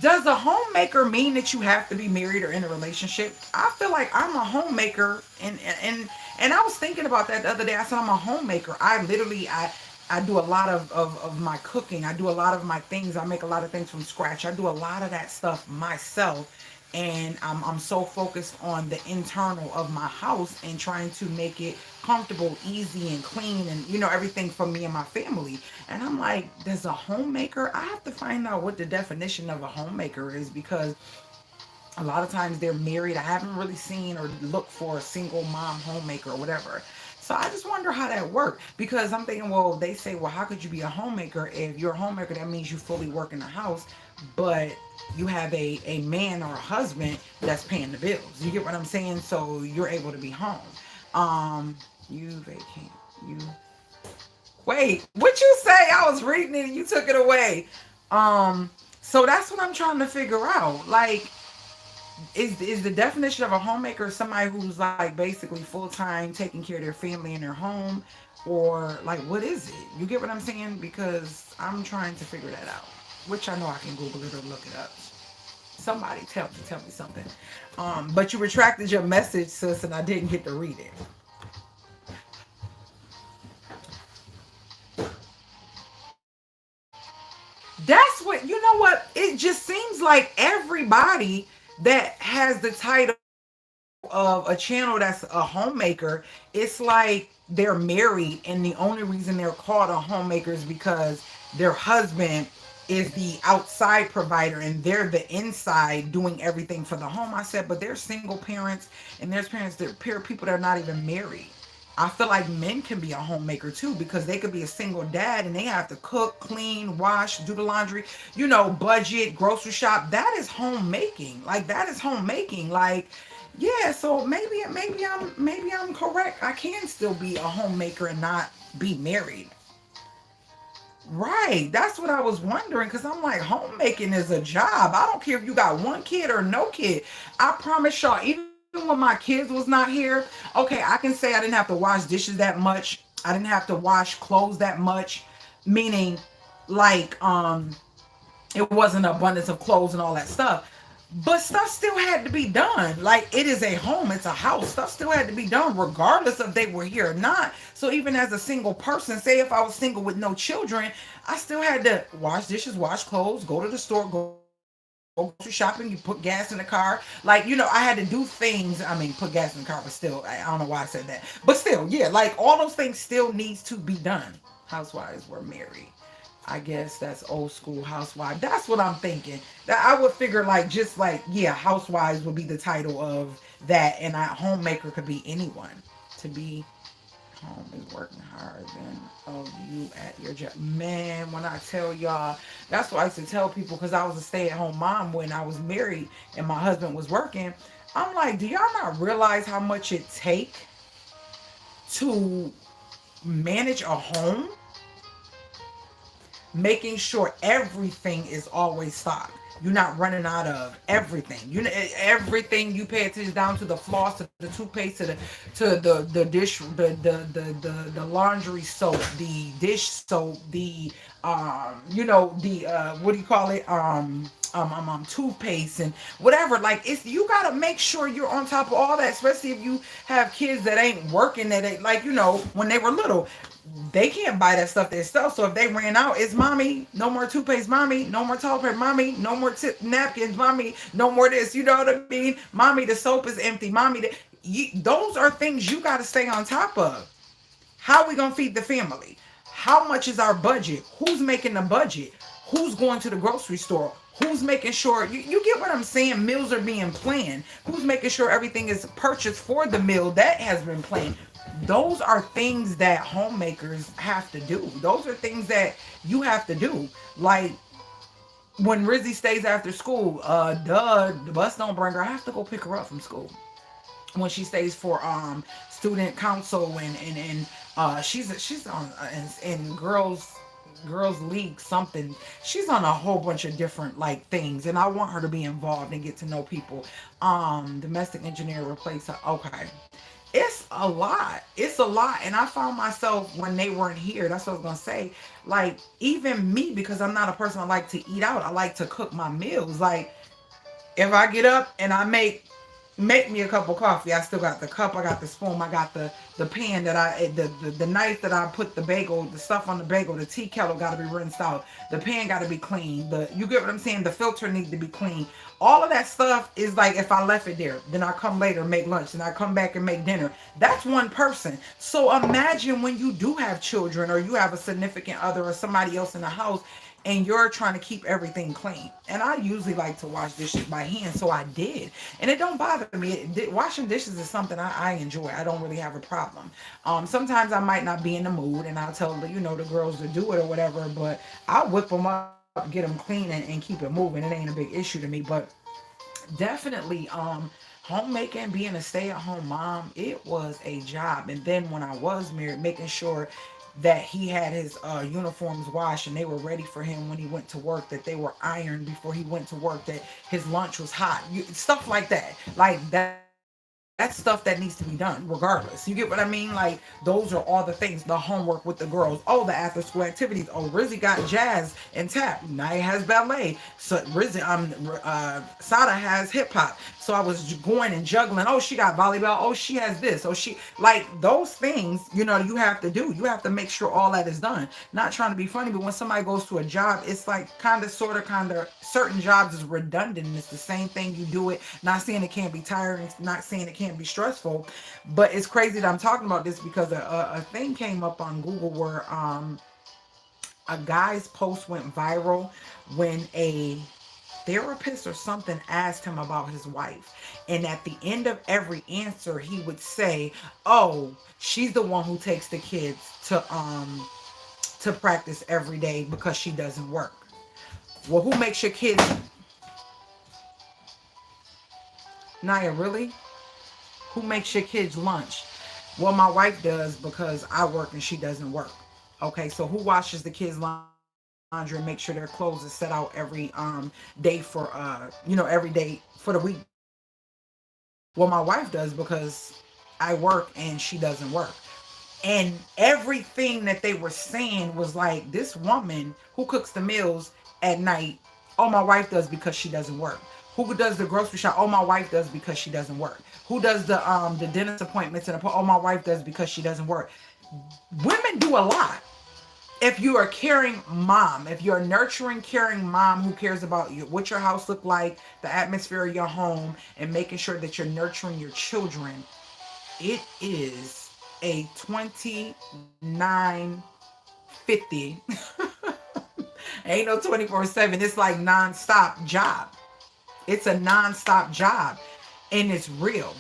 Does a homemaker mean that you have to be married or in a relationship? I feel like I'm a homemaker, and I was thinking about that the other day. I said I'm a homemaker. I literally, I do a lot of my cooking. I do a lot of my things. I make a lot of things from scratch. I do a lot of that stuff myself. And I'm so focused on the internal of my house and trying to make it comfortable, easy, and clean, and everything for me and my family. And I'm like, there's a homemaker. I have to find out what the definition of a homemaker is, because a lot of times they're married. I haven't really seen or looked for a single mom homemaker or whatever. So I just wonder how that worked, because I'm thinking, well, they say, well, how could you be a homemaker? If you're a homemaker, that means you fully work in the house, but you have a man or a husband that's paying the bills. You get what I'm saying? So you're able to be home. You vacate. You wait. What you say? I was reading it and you took it away. So that's what I'm trying to figure out. Like, is the definition of a homemaker somebody who's like basically full time taking care of their family in their home, or like what is it? You get what I'm saying? Because I'm trying to figure that out, which I know I can Google it or look it up. Somebody tell me something. But you retracted your message, sis, and I didn't get to read it. That's what, you know what? It just seems like everybody that has the title of a channel that's a homemaker, it's like they're married, and the only reason they're called a homemaker is because their husband is the outside provider and they're the inside doing everything for the home. I said, but there's single parents and there's parents that pair people that are not even married. I feel like men can be a homemaker too, because they could be a single dad and they have to cook, clean, wash, do the laundry, budget, grocery shop. That is homemaking. Like, that is homemaking. Like, yeah, so maybe I'm correct. I can still be a homemaker and not be married. Right. That's what I was wondering, because I'm like, homemaking is a job. I don't care if you got one kid or no kid. I promise y'all, even when my kids was not here, okay, I can say I didn't have to wash dishes that much. I didn't have to wash clothes that much. Meaning, like, it wasn't an abundance of clothes and all that stuff. But stuff still had to be done. Like, it is a home, it's a house. Stuff still had to be done regardless if they were here or not. So even as a single person, say if I was single with no children, I still had to wash dishes, wash clothes, go to the store, go grocery shopping, you put gas in the car. Like, I had to do things. I mean, put gas in the car, but still, I don't know why I said that. But still, yeah, like all those things still needs to be done. Housewives were married. I guess that's old school housewife. That's what I'm thinking. That I would figure, like, just like, yeah, housewives would be the title of that, and a homemaker could be anyone. To be home is working hard than of you at your job. Man, when I tell y'all, that's what I used to tell people, because I was a stay-at-home mom when I was married and my husband was working. I'm like, do y'all not realize how much it take to manage a home? Making sure everything is always stocked. You're not running out of everything. Everything you pay attention, down to the floss, to the toothpaste, to the dish, the laundry soap, the dish soap, the the what do you call it? Toothpaste and whatever. Like, it's, you gotta make sure you're on top of all that, especially if you have kids that ain't working, that ain't, like, when they were little, they can't buy that stuff themselves. So if they ran out, it's mommy, no more toothpaste, mommy, no more toilet paper, mommy, no more napkins, mommy, no more this. You know what I mean? Mommy, the soap is empty. Mommy, those are things you got to stay on top of. How are we gonna feed the family? How much is our budget? Who's making the budget? Who's going to the grocery store? Who's making sure, you get what I'm saying? Meals are being planned. Who's making sure everything is purchased for the meal that has been planned? Those are things that homemakers have to do. Those are things that you have to do. Like, when Rizzy stays after school, the bus don't bring her. I have to go pick her up from school. When she stays for student council, and she's on in girls league something. She's on a whole bunch of different, like, things, and I want her to be involved and get to know people. Domestic engineer replace her. Okay. It's a lot. It's a lot. And I found myself, when they weren't here, that's what I was going to say. Like, even me, because I'm not a person I like to eat out, I like to cook my meals. Like, if I get up and I make make me a cup of coffee. I still got the cup, I got the spoon, I got the pan that the knife that I put the bagel, the stuff on the bagel, the tea kettle got to be rinsed out, the pan got to be clean, the you get what I'm saying, the filter needs to be clean. All of that stuff is like if I left it there, then I come later and make lunch, and I come back and make dinner. That's one person. So imagine when you do have children, or you have a significant other, or somebody else in the house, and you're trying to keep everything clean. And I usually like to wash dishes by hand, so I did, and it don't bother me. Washing dishes is something I enjoy. I don't really have a problem. Sometimes I might not be in the mood, and I'll tell the girls to do it or whatever, but I'll whip them up, get them clean, and keep it moving. It ain't a big issue to me. But definitely, homemaking, being a stay-at-home mom, it was a job. And then when I was married, making sure that he had his uniforms washed and they were ready for him when he went to work, that they were ironed before he went to work, that his lunch was hot, stuff like that. Like that's stuff that needs to be done regardless. You get what I mean? Like those are all the things. The homework with the girls, oh, the after school activities. Oh, Rizzy got jazz and tap. Naya has ballet. So Rizzy, Sada has hip hop. So I was going and juggling. Oh, she got volleyball. Oh, she has this. Oh, she like those things. You have to do. You have to make sure all that is done. Not trying to be funny, but when somebody goes to a job, it's like kind of certain jobs is redundant. And it's the same thing. You do it. Not saying it can't be tiring. Not saying it can't be stressful. But it's crazy that I'm talking about this because a thing came up on Google where a guy's post went viral when a therapist or something asked him about his wife. And at the end of every answer, he would say, "Oh, she's the one who takes the kids to practice every day because she doesn't work." Well, who makes your kids? Naya, really? Who makes your kids lunch? Well, my wife does because I work and she doesn't work. Okay, so who washes the kids' laundry and make sure their clothes is set out every day for every day for the week? Well, my wife does because I work and she doesn't work. And everything that they were saying was like, this woman who cooks the meals at night, oh, my wife does because she doesn't work. Who does the grocery shop? Oh, my wife does because she doesn't work. Who does the dentist appointments and oh, my wife does because she doesn't work. Women do a lot. If you're a caring mom, if you're a nurturing, caring mom who cares about what your house look like, the atmosphere of your home, and making sure that you're nurturing your children, it is a 2950. Ain't no 24/7. It's like nonstop job. It's a nonstop job. And it's real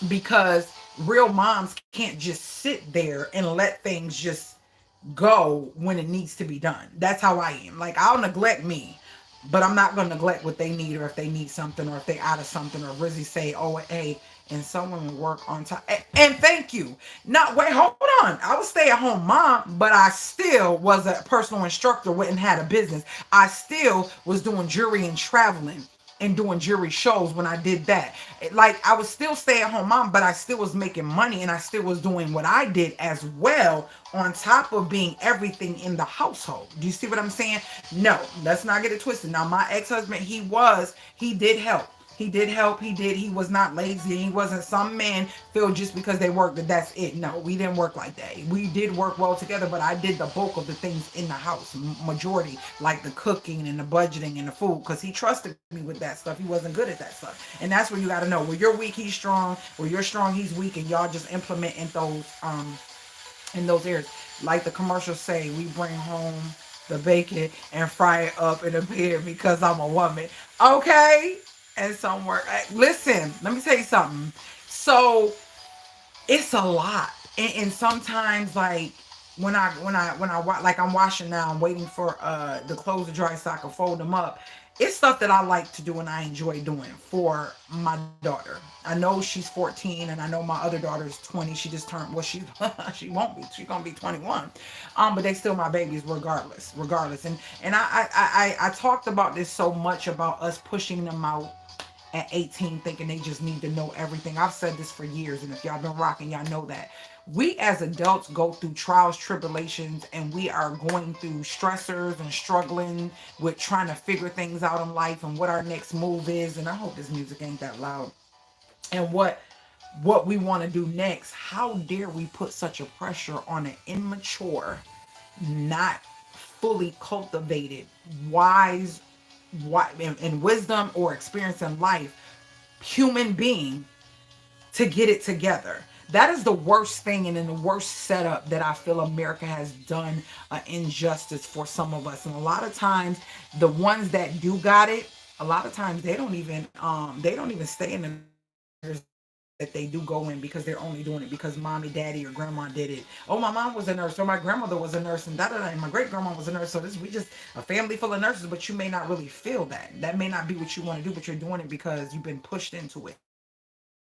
because real moms can't just sit there and let things just go when it needs to be done. That's how I am. Like I'll neglect me, but I'm not gonna neglect what they need, or if they need something, or if they out of something, or Rizzy say, "Oh, hey," and someone will work on time. And thank you. No, wait, hold on. I was stay at home mom, but I still was a personal instructor. Went and had a business. I still was doing jury and traveling and doing jury shows when I did that. Like I was still stay at home mom, but I still was making money and I still was doing what I did as well on top of being everything in the household. Do you see what I'm saying? No, let's not get it twisted. Now my ex-husband, he did help. He did help. He was not lazy. He wasn't some men feel just because they worked that that's it. No, we didn't work like that. We did work well together, but I did the bulk of the things in the house, majority, like the cooking and the budgeting and the food, because he trusted me with that stuff. He wasn't good at that stuff. And that's where you got to know, where you're weak, he's strong. Where you're strong, he's weak. And y'all just implement in those areas. Like the commercials say, we bring home the bacon and fry it up in a pan because I'm a woman. Okay? And some work. Listen, let me tell you something. So it's a lot. And sometimes like like I'm washing now, I'm waiting for the clothes to dry so I can fold them up. It's stuff that I like to do and I enjoy doing for my daughter. I know she's 14 and I know my other daughter is 20. She just turned, well, she she won't be. She's gonna be 21. But they still my babies regardless. And I talked about this so much about us pushing them out at 18 thinking they just need to know everything. I've said this for years, and if y'all been rocking, y'all know that. We as adults go through trials, tribulations, and we are going through stressors and struggling with trying to figure things out in life and what our next move is. And I hope this music ain't that loud. and what we want to do next. How dare we put such a pressure on an immature, not fully cultivated, wise, and wisdom or experience in life human being to get it together? That is the worst thing and in the worst setup that I feel America has done an injustice for some of us. And a lot of times the ones that do got it, a lot of times they don't even stay in the that they do go in because they're only doing it because mommy, daddy, or grandma did it. Oh, my mom was a nurse, or my grandmother was a nurse, and da da da. And my great grandma was a nurse. So this we just a family full of nurses, but you may not really feel that. That may not be what you want to do, but you're doing it because you've been pushed into it.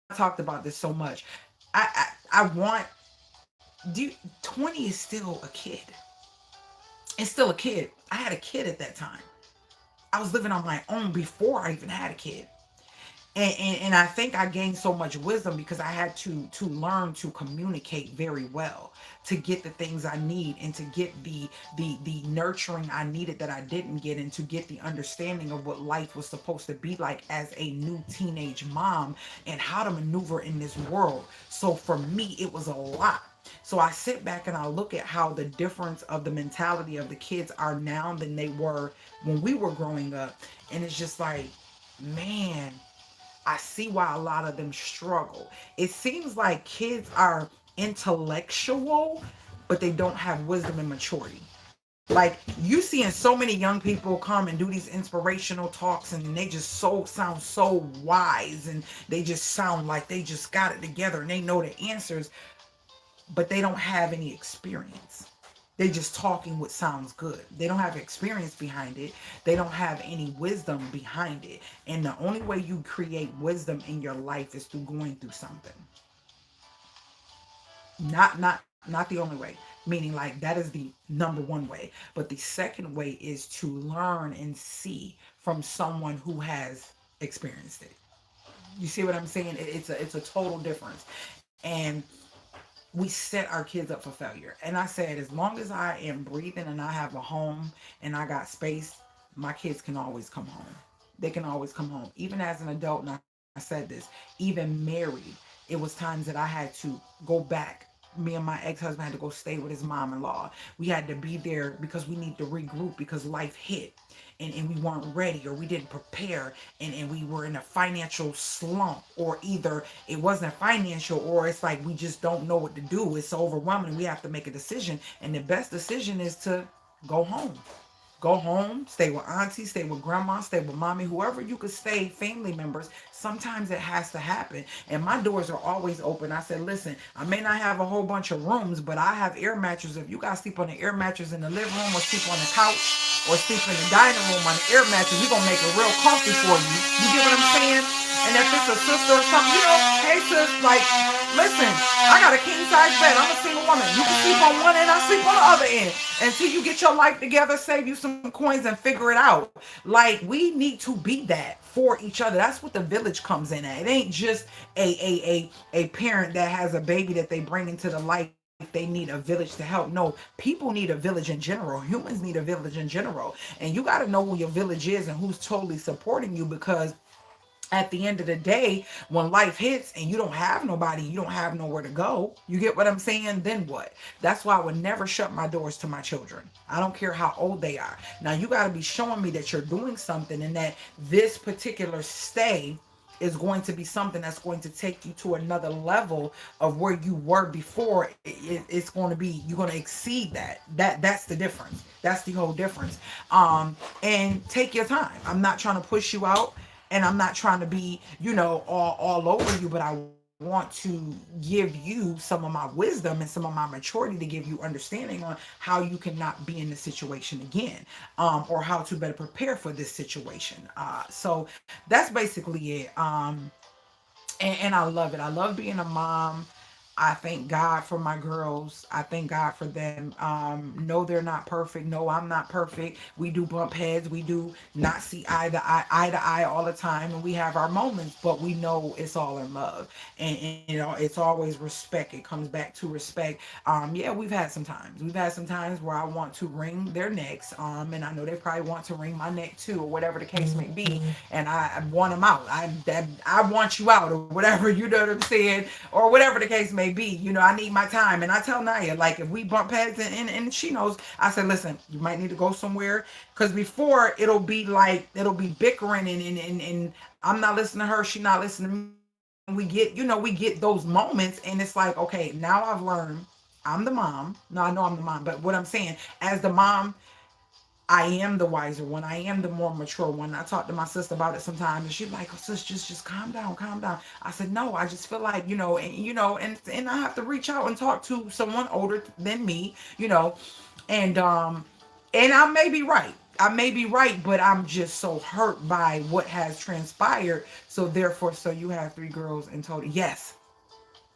I talked about this so much. I want do 20 is still a kid. It's still a kid. I had a kid at that time. I was living on my own before I even had a kid. And I think I gained so much wisdom because I had to learn to communicate very well to get the things I need and to get the nurturing I needed that I didn't get and to get the understanding of what life was supposed to be like as a new teenage mom and how to maneuver in this world. So for me, it was a lot. So I sit back and I look at how the difference of the mentality of the kids are now than they were when we were growing up. And it's just like, man, I see why a lot of them struggle. It seems like kids are intellectual, but they don't have wisdom and maturity. Like you seeing so many young people come and do these inspirational talks and they just sound so wise and they just sound like they just got it together and they know the answers, but they don't have any experience. They just talking what sounds good. They don't have experience behind it. They don't have any wisdom behind it. And the only way you create wisdom in your life is through going through something. Not the only way. Meaning like that is the number one way. But the second way is to learn and see from someone who has experienced it. You see what I'm saying? It's a total difference. And we set our kids up for failure. And I said, as long as I am breathing and I have a home and I got space, my kids can always come home. They can always come home. Even as an adult, and I said this, even married, it was times that I had to go back. Me and my ex-husband had to go stay with his mom-in-law. We had to be there because we need to regroup because life hit and we weren't ready or we didn't prepare and we were in a financial slump or either it wasn't financial or it's like we just don't know what to do. It's so overwhelming. We have to make a decision. And the best decision is to go home. Go home, stay with auntie, stay with grandma, stay with mommy, whoever you could stay, family members. Sometimes it has to happen. And my doors are always open. I said, listen, I may not have a whole bunch of rooms, but I have air mattresses. If you guys sleep on the air mattress in the living room or sleep on the couch or sleep in the dining room on the air mattress, we're going to make it real comfy for you. You get what I'm saying? And if it's a sister or something, hey sis, like, listen, I got a king size bed. I'm a single woman. You can sleep on one end, I sleep on the other end. Until you get your life together, save you some coins and figure it out. Like we need to be that for each other. That's what the village comes in at. It ain't just a parent that has a baby that they bring into the life. They need a village to help. No, people need a village in general. Humans need a village in general. And you got to know who your village is and who's totally supporting you because at the end of the day, when life hits and you don't have nobody, you don't have nowhere to go. You get what I'm saying? Then what? That's why I would never shut my doors to my children. I don't care how old they are. Now, you got to be showing me that you're doing something and that this particular stay is going to be something that's going to take you to another level of where you were before. It's going to be, you're going to exceed that. That's the difference. That's the whole difference. And take your time. I'm not trying to push you out and I'm not trying to be, all over you, but I want to give you some of my wisdom and some of my maturity to give you understanding on how you cannot be in this situation again, or how to better prepare for this situation. So that's basically it. And I love it. I love being a mom. I thank God for my girls. I thank God for them. No, they're not perfect. No, I'm not perfect. We do bump heads. We do not see eye to eye all the time, and we have our moments. But we know it's all in love, and you know it's always respect. It comes back to respect. Yeah, we've had some times. We've had some times where I want to wring their necks. And I know they probably want to wring my neck too, or whatever the case may be. And I want them out. I want you out, or whatever. You know what I'm saying, or whatever the case may be. You know, I need my time. And I tell Naya, like, if we bump heads, and she knows, I said, listen, you might need to go somewhere. Because before, it'll be like, it'll be bickering, and I'm not listening to her, she not listening to me. And we get, you know, we get those moments, and it's like, okay, now I've learned I'm the mom. No, I know I'm the mom, but what I'm saying, as the mom, I am the wiser one. I am the more mature one. I talk to my sister about it sometimes, and she's like, "Oh, sis, just calm down, calm down." I said, "No, I just feel like, and I have to reach out and talk to someone older than me, and I may be right. I may be right, but I'm just so hurt by what has transpired. So therefore, so you have three girls in total. Yes,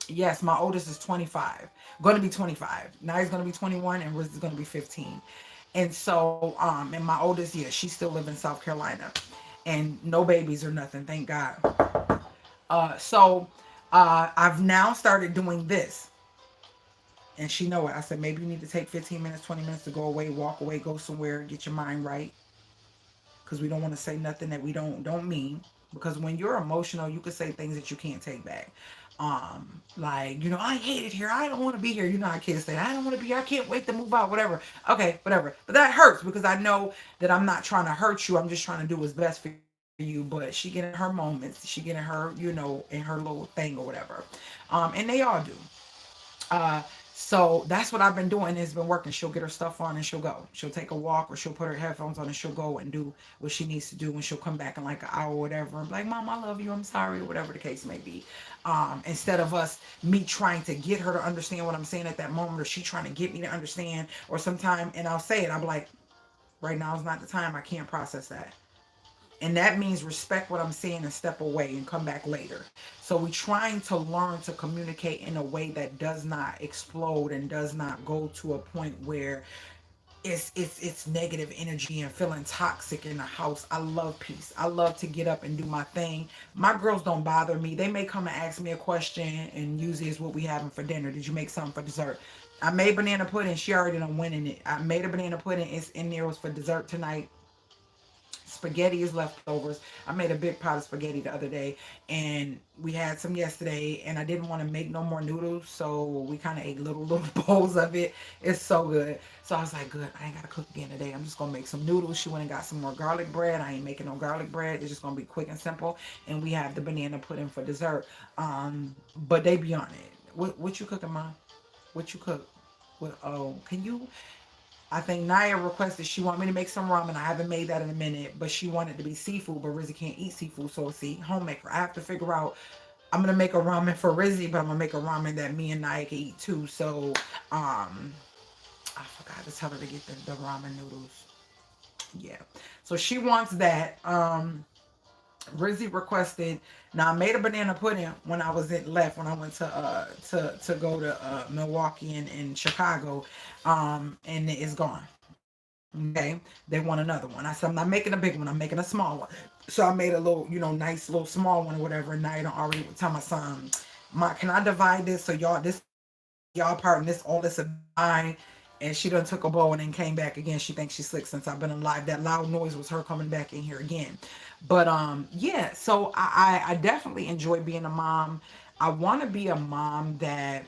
yes, my oldest is 25, going to be 25. Now he's going to be 21, and Riz is going to be 15. And so, and my oldest, yeah, she still live in South Carolina, and no babies or nothing, thank God. I've now started doing this, and she know it. I said maybe you need to take 15 minutes, 20 minutes to go away, walk away, go somewhere, get your mind right, because we don't want to say nothing that we don't mean. Because when you're emotional, you can say things that you can't take back. Like, I hate it here. I don't want to be here. You know how kids say, I don't want to be here. I can't wait to move out, whatever. Okay, whatever. But that hurts because I know that I'm not trying to hurt you. I'm just trying to do what's best for you. But she getting her moments. She getting her, in her little thing or whatever. And they all do. So that's what I've been doing. It's been working. She'll get her stuff on and she'll go. She'll take a walk or she'll put her headphones on and she'll go and do what she needs to do. And she'll come back in like an hour or whatever. I'm like, Mom, I love you. I'm sorry, or whatever the case may be. Instead of me trying to get her to understand what I'm saying at that moment, or she trying to get me to understand, or sometime, and I'll say it, I'm like, right now is not the time. I can't process that. And that means respect what I'm saying and step away and come back later. So we're trying to learn to communicate in a way that does not explode and does not go to a point where it's negative energy and feeling toxic in the house. I love peace. I love to get up and do my thing. My girls don't bother me. They may come and ask me a question, and usually is what we having for dinner. Did you make something for dessert? I made banana pudding. She already done went in it. I made a banana pudding. It's in there. It was for dessert tonight. Spaghetti is leftovers. I made a big pot of spaghetti the other day, and we had some yesterday, and I didn't want to make no more noodles, so we kind of ate little bowls of it. It's so good. So I was like, good, I ain't gotta cook again today. I'm just gonna make some noodles. She went and got some more garlic bread. I ain't making no garlic bread. It's just gonna be quick and simple. And we have the banana pudding for dessert. But they be on it. What you cooking, Mom? What you cook? What? Oh, can you? I think Naya requested she want me to make some ramen. I haven't made that in a minute, but she wanted to be seafood, but Rizzy can't eat seafood, so see, homemaker. I have to figure out. I'm gonna make a ramen for Rizzy, but I'm gonna make a ramen that me and Naya can eat too. So, I forgot to tell her to get the ramen noodles. Yeah, so she wants that. Rizzy requested. Now I made a banana pudding when I was left when I went to go to Milwaukee and Chicago, and it's gone. Okay, they want another one. I said I'm not making a big one. I'm making a small one. So I made a little, nice little small one or whatever. And now you don't already tell my son, can I divide this so y'all this y'all part and this all this is mine? And she done took a bowl and then came back again. She thinks she's slick since I've been alive. That loud noise was her coming back in here again. But yeah. So I definitely enjoy being a mom. I want to be a mom that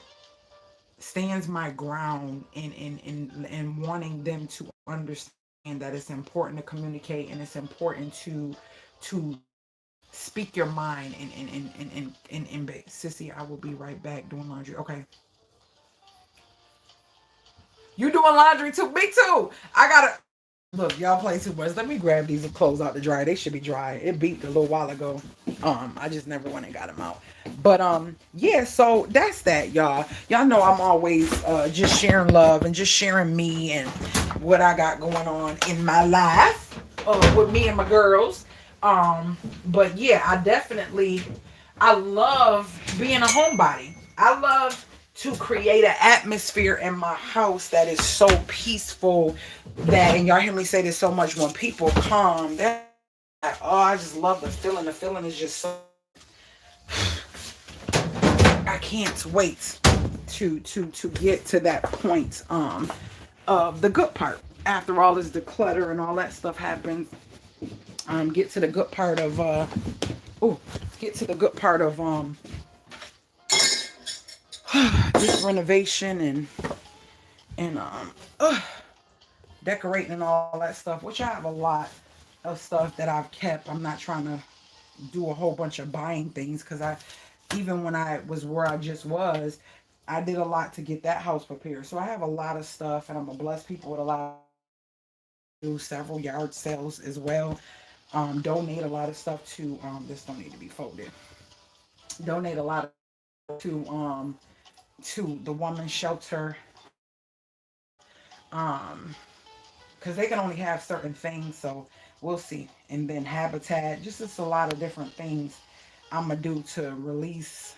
stands my ground in wanting them to understand that it's important to communicate and it's important to speak your mind and sissy, I will be right back doing laundry. Okay. You doing laundry too? Me too. I gotta look, y'all play too much. Let me grab these and clothes out to dry. They should be dry. It beeped a little while ago. I just never went and got them out. But yeah, so that's that, y'all. Y'all know I'm always just sharing love and just sharing me and what I got going on in my life with me and my girls. But yeah, I love being a homebody. I love to create an atmosphere in my house that is so peaceful that, and y'all hear me say this so much, when people come, they're like, oh, I just love the feeling. The feeling is just so, I can't wait to get to that point of the good part. After all this declutter and all that stuff happens, get to the good part of oh, get to the good part of this renovation and decorating and all that stuff, which I have a lot of stuff that I've kept. I'm not trying to do a whole bunch of buying things because I, even when I was where I just was, I did a lot to get that house prepared. So I have a lot of stuff, and I'm gonna bless people with a lot. Do several yard sales as well. Donate a lot of stuff to this don't need to be folded. Donate a lot to the woman's shelter. Um, because they can only have certain things, so we'll see. And then habitat, just a lot of different things I'm gonna do to release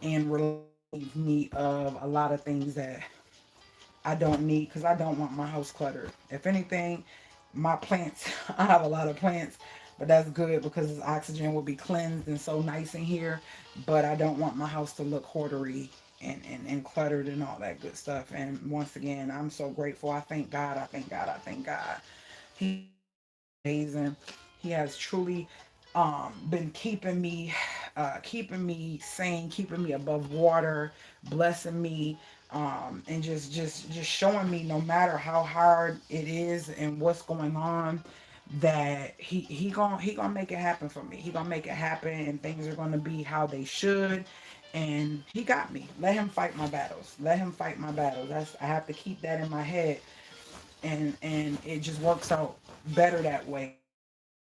and relieve me of a lot of things that I don't need, because I don't want my house cluttered. If anything, my plants, I have a lot of plants, but that's good because oxygen will be cleansed and so nice in here. But I don't want my house to look hoardery and cluttered and all that good stuff. And once again, I'm so grateful. I thank God. I thank God. I thank God. He's amazing. He has truly been keeping me sane, keeping me above water, blessing me, and just showing me no matter how hard it is and what's going on, that he gonna make it happen for me. He gonna make it happen, and things are gonna be how they should. And he got me. Let him fight my battles. Let him fight my battles. That's, I have to keep that in my head, and it just works out better that way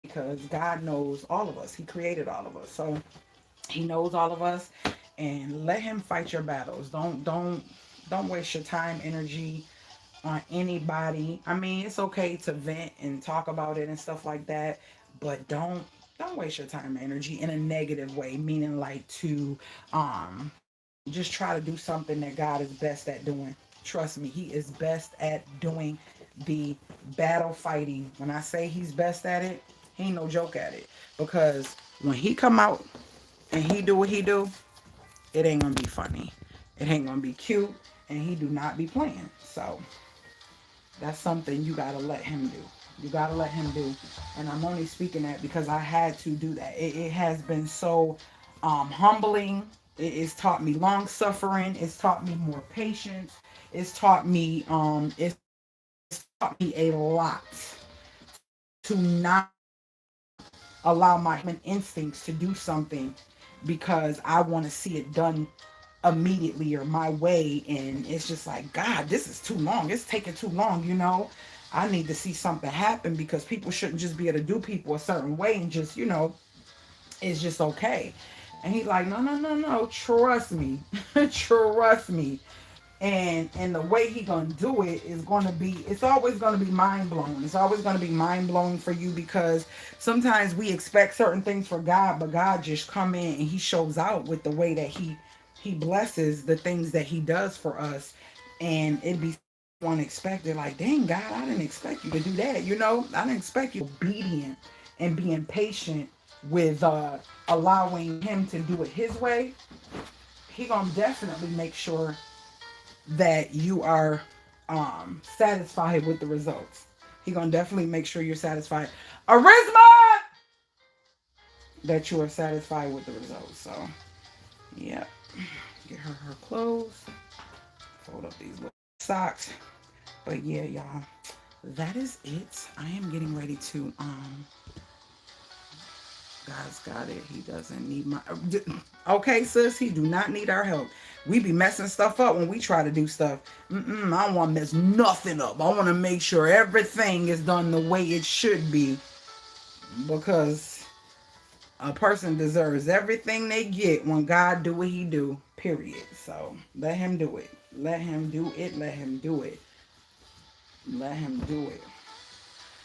because God knows all of us. He created all of us. So he knows all of us, and let him fight your battles. Don't waste your time, energy on anybody. I mean, it's okay to vent and talk about it and stuff like that, but don't waste your time and energy in a negative way, meaning like to just try to do something that God is best at doing. Trust me, he is best at doing the battle fighting. When I say he's best at it, he ain't no joke at it. Because when he come out and he do what he do, it ain't gonna be funny. It ain't gonna be cute, and he do not be playing. So that's something you gotta let him do. You gotta let him do. And I'm only speaking that because I had to do that. It has been so humbling. It's taught me long suffering. It's taught me more patience. It's taught me a lot to not allow my human instincts to do something because I want to see it done immediately or my way. And it's just like, God, this is too long. It's taking too long. I need to see something happen because people shouldn't just be able to do people a certain way and just, it's just okay. And he's like, no, no, no, no, trust me. Trust me. And the way he gonna do it is gonna be, it's always gonna be mind blowing. It's always gonna be mind blowing for you because sometimes we expect certain things for God, but God just come in and he shows out with the way that he blesses the things that he does for us. And it'd be unexpected, like, dang, God, I didn't expect you to do that. I didn't expect you obedient and being patient with allowing him to do it his way. He gonna definitely make sure that you are satisfied with the results. He gonna definitely make sure you're satisfied. Arisma, that you are satisfied with the results. So, yeah, get her clothes, fold up these little socks. But yeah, y'all, that is it. I am getting ready to God's got it. He doesn't need my. Okay, sis. He do not need our help. We be messing stuff up when we try to do stuff. I don't want to mess nothing up. I want to make sure everything is done the way it should be, because a person deserves everything they get when God do what He do. Period. So let Him do it. Let Him do it. Let Him do it. Let Him do it.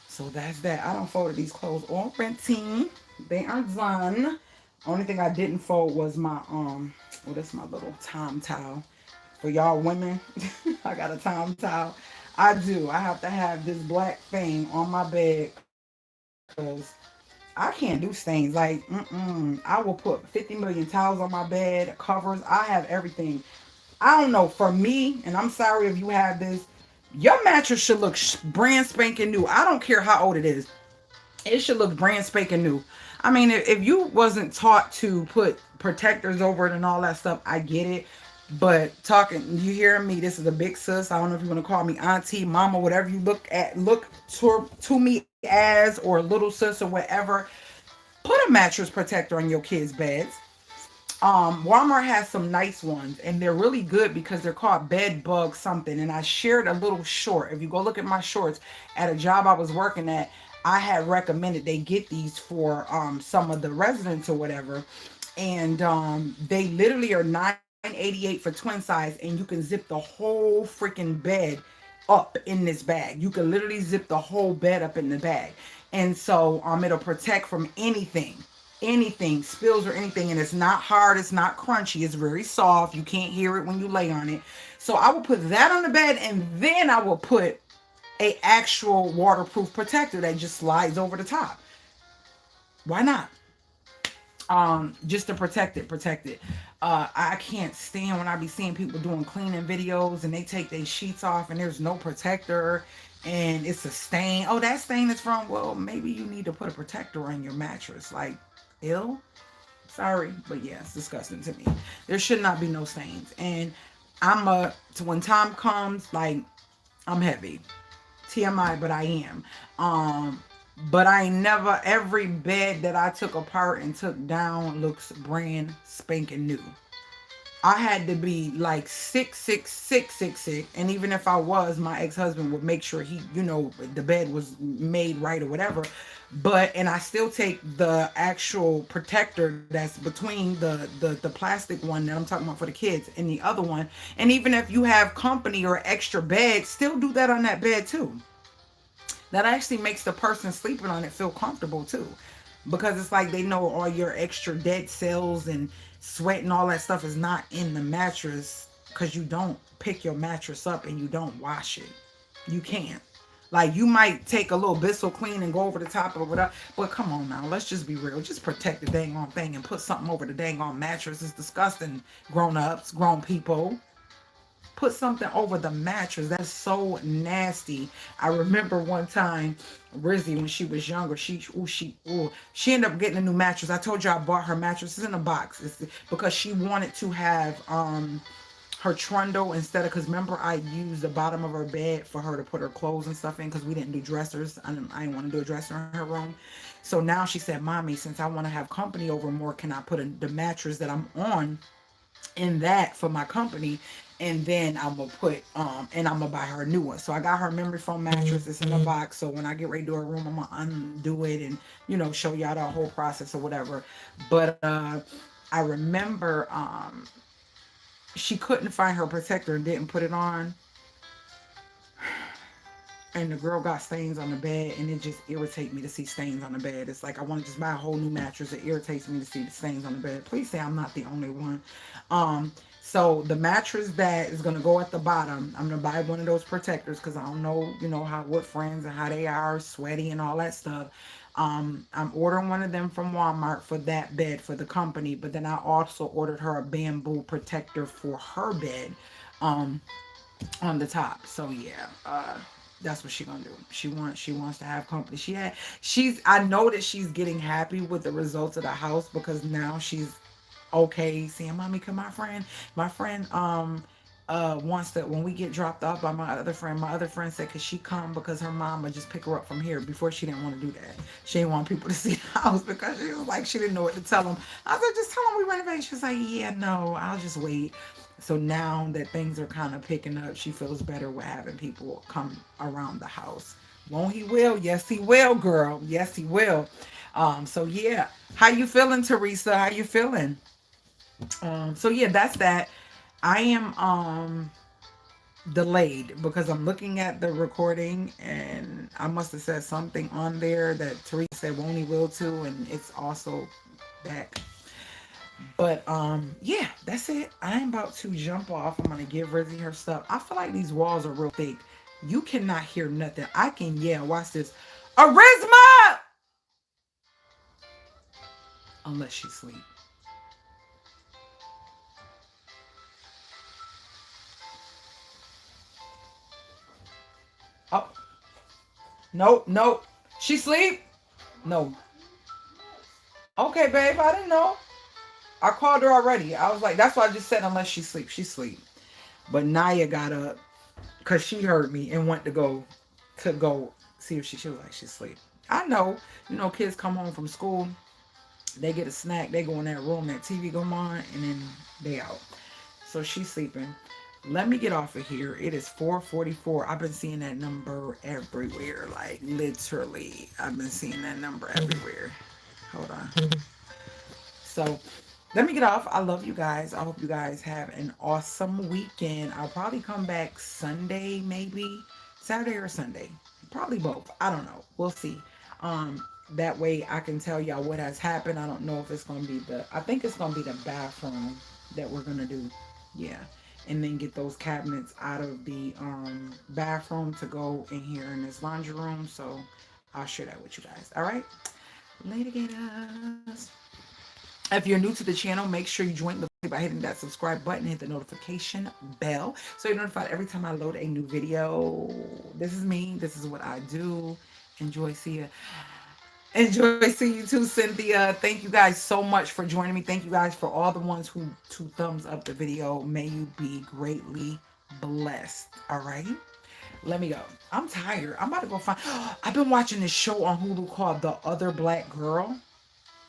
So that's that. I don't fold these clothes already. They are done. Only thing I didn't fold was my well, that's my little Tom towel. For y'all women, I got a time towel. I do. I have to have this black thing on my bed because I can't do stains. Like, I will put 50 million towels on my bed, covers. I have everything. I don't know. For me, and I'm sorry if you have this, your mattress should look brand spanking new. I don't care how old it is. It should look brand spanking new. I mean, if you wasn't taught to put protectors over it and all that stuff, I get it. But talking, you hearing me? This is a big sis. I don't know if you want to call me auntie, mama, whatever you look to me as, or little sis or whatever. Put a mattress protector on your kids' beds. Walmart has some nice ones, and they're really good because they're called bed bug something. And I shared a little short. If you go look at my shorts at a job I was working at, I had recommended they get these for some of the residents or whatever. And they literally are 988 for twin size, and you can zip the whole freaking bed up in this bag. You can literally zip the whole bed up in the bag. And so it'll protect from anything, spills or anything, and it's not hard, it's not crunchy, it's very soft. You can't hear it when you lay on it. So I will put that on the bed, and then I will put a actual waterproof protector that just slides over the top. Why not? Just to protect it. I can't stand when I be seeing people doing cleaning videos and they take their sheets off and there's no protector and it's a stain. Oh, that stain is from, well, maybe you need to put a protector on your mattress. Like, ill? Sorry, but yeah, it's disgusting to me. There should not be no stains. And when time comes, like, I'm heavy. TMI, but I am. But I never, every bed that I took apart and took down looks brand spanking new. I had to be like sick. And even if I was, my ex-husband would make sure the bed was made right or whatever. And I still take the actual protector that's between the plastic one that I'm talking about for the kids and the other one. And even if you have company or extra bed, still do that on that bed too. That actually makes the person sleeping on it feel comfortable too, because it's like they know all your extra dead cells and sweat and all that stuff is not in the mattress, because you don't pick your mattress up and you don't wash it. You can't. Like, you might take a little Bissell clean and go over the top of it, but come on now, let's just be real. Just protect the dang on thing and put something over the dang on mattress. It's disgusting. Grown ups, grown people, put something over the mattress. That's so nasty. I remember one time, Rizzy, when she was younger, she ended up getting a new mattress. I told you I bought her mattress. It's in a box. It's because she wanted to have her trundle instead of, because remember I used the bottom of her bed for her to put her clothes and stuff in, because we didn't do dressers. I didn't want to do a dresser in her room. So now she said, Mommy, since I want to have company over more, can I put the mattress that I'm on in that for my company, and then I'm gonna put and I'm gonna buy her a new one. So I got her memory foam mattress. It's in a box. So when I get ready to do her room, I'm gonna undo it and show y'all the whole process or whatever. But I remember she couldn't find her protector and didn't put it on, and the girl got stains on the bed, and it just irritates me to see stains on the bed. It's like I want to just buy a whole new mattress. It irritates me to see the stains on the bed. Please say I'm not the only one. So the mattress that is gonna go at the bottom, I'm gonna buy one of those protectors, because I don't know, what friends and how they are, sweaty and all that stuff. I'm ordering one of them from Walmart for that bed for the company, but then I also ordered her a bamboo protector for her bed, on the top. So yeah, that's what she gonna do. She wants to have company. I know that she's getting happy with the results of the house, because now she's okay saying, Mommy, can my friend wants to, when we get dropped off by my other friend said, could she come, because her mom would just pick her up from here. Before, she didn't want to do that. She didn't want people to see the house, because she was like, she didn't know what to tell them. I said, just tell them we renovated. She was like, yeah, no, I'll just wait. So now that things are kind of picking up, she feels better with having people come around the house. Won't he will? Yes, he will, girl. Yes, he will. So yeah. How you feeling, Teresa? How you feeling? So yeah, that's that. I am delayed because I'm looking at the recording, and I must have said something on there that Teresa said won't he will too, and it's also back. But yeah, that's it. I'm about to jump off. I'm gonna give Rizzy her stuff. I feel like these walls are real thick. You cannot hear nothing. I can yell. Watch this. Arisma! Unless she sleep. Oh, nope, nope. She sleep? No. Okay, babe. I didn't know. I called her already. I was like, that's why I just said unless she sleep. She sleep. But Naya got up because she heard me and went to go see if she was like she sleep. I know, kids come home from school, they get a snack, they go in that room, that TV go on, and then they out. So she's sleeping. Let me get off of here. It is 4:44. I've been seeing that number everywhere, like literally. I've been seeing that number everywhere. Hold on. So let me get off. I love you guys. I hope you guys have an awesome weekend. I'll probably come back Sunday, maybe Saturday or Sunday. Probably both. I don't know. We'll see. That way I can tell y'all what has happened. I don't know if it's gonna be I think it's gonna be the bathroom that we're gonna do. Yeah. And then get those cabinets out of the bathroom to go in here in this laundry room. So I'll share that with you guys. All right. Later, gators. If you're new to the channel, make sure you join the by hitting that subscribe button, hit the notification bell so you're notified every time I load a new video. This is me. This is what I do. Enjoy see you. Enjoy seeing you too, Cynthia. Thank you guys so much for joining me. Thank you guys for all the ones who two thumbs up the video. May you be greatly blessed. All right. Let me go. I'm tired. I'm about to go find. I've been watching this show on Hulu called The Other Black Girl,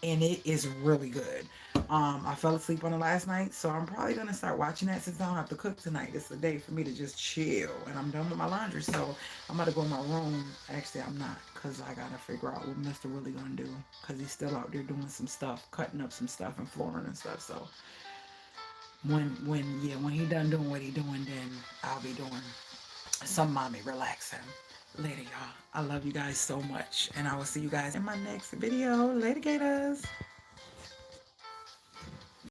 and it is really good. I fell asleep on it last night, so I'm probably gonna start watching that since I don't have to cook tonight. It's a day for me to just chill, and I'm done with my laundry, so I'm about to go in my room. Actually, I'm not, cause I gotta figure out what Mr. Willie gonna do, cause he's still out there doing some stuff, cutting up some stuff and flooring and stuff. So when he done doing what he doing, then I'll be doing some mommy relaxing. Later, y'all. I love you guys so much, and I will see you guys in my next video. Later, gators.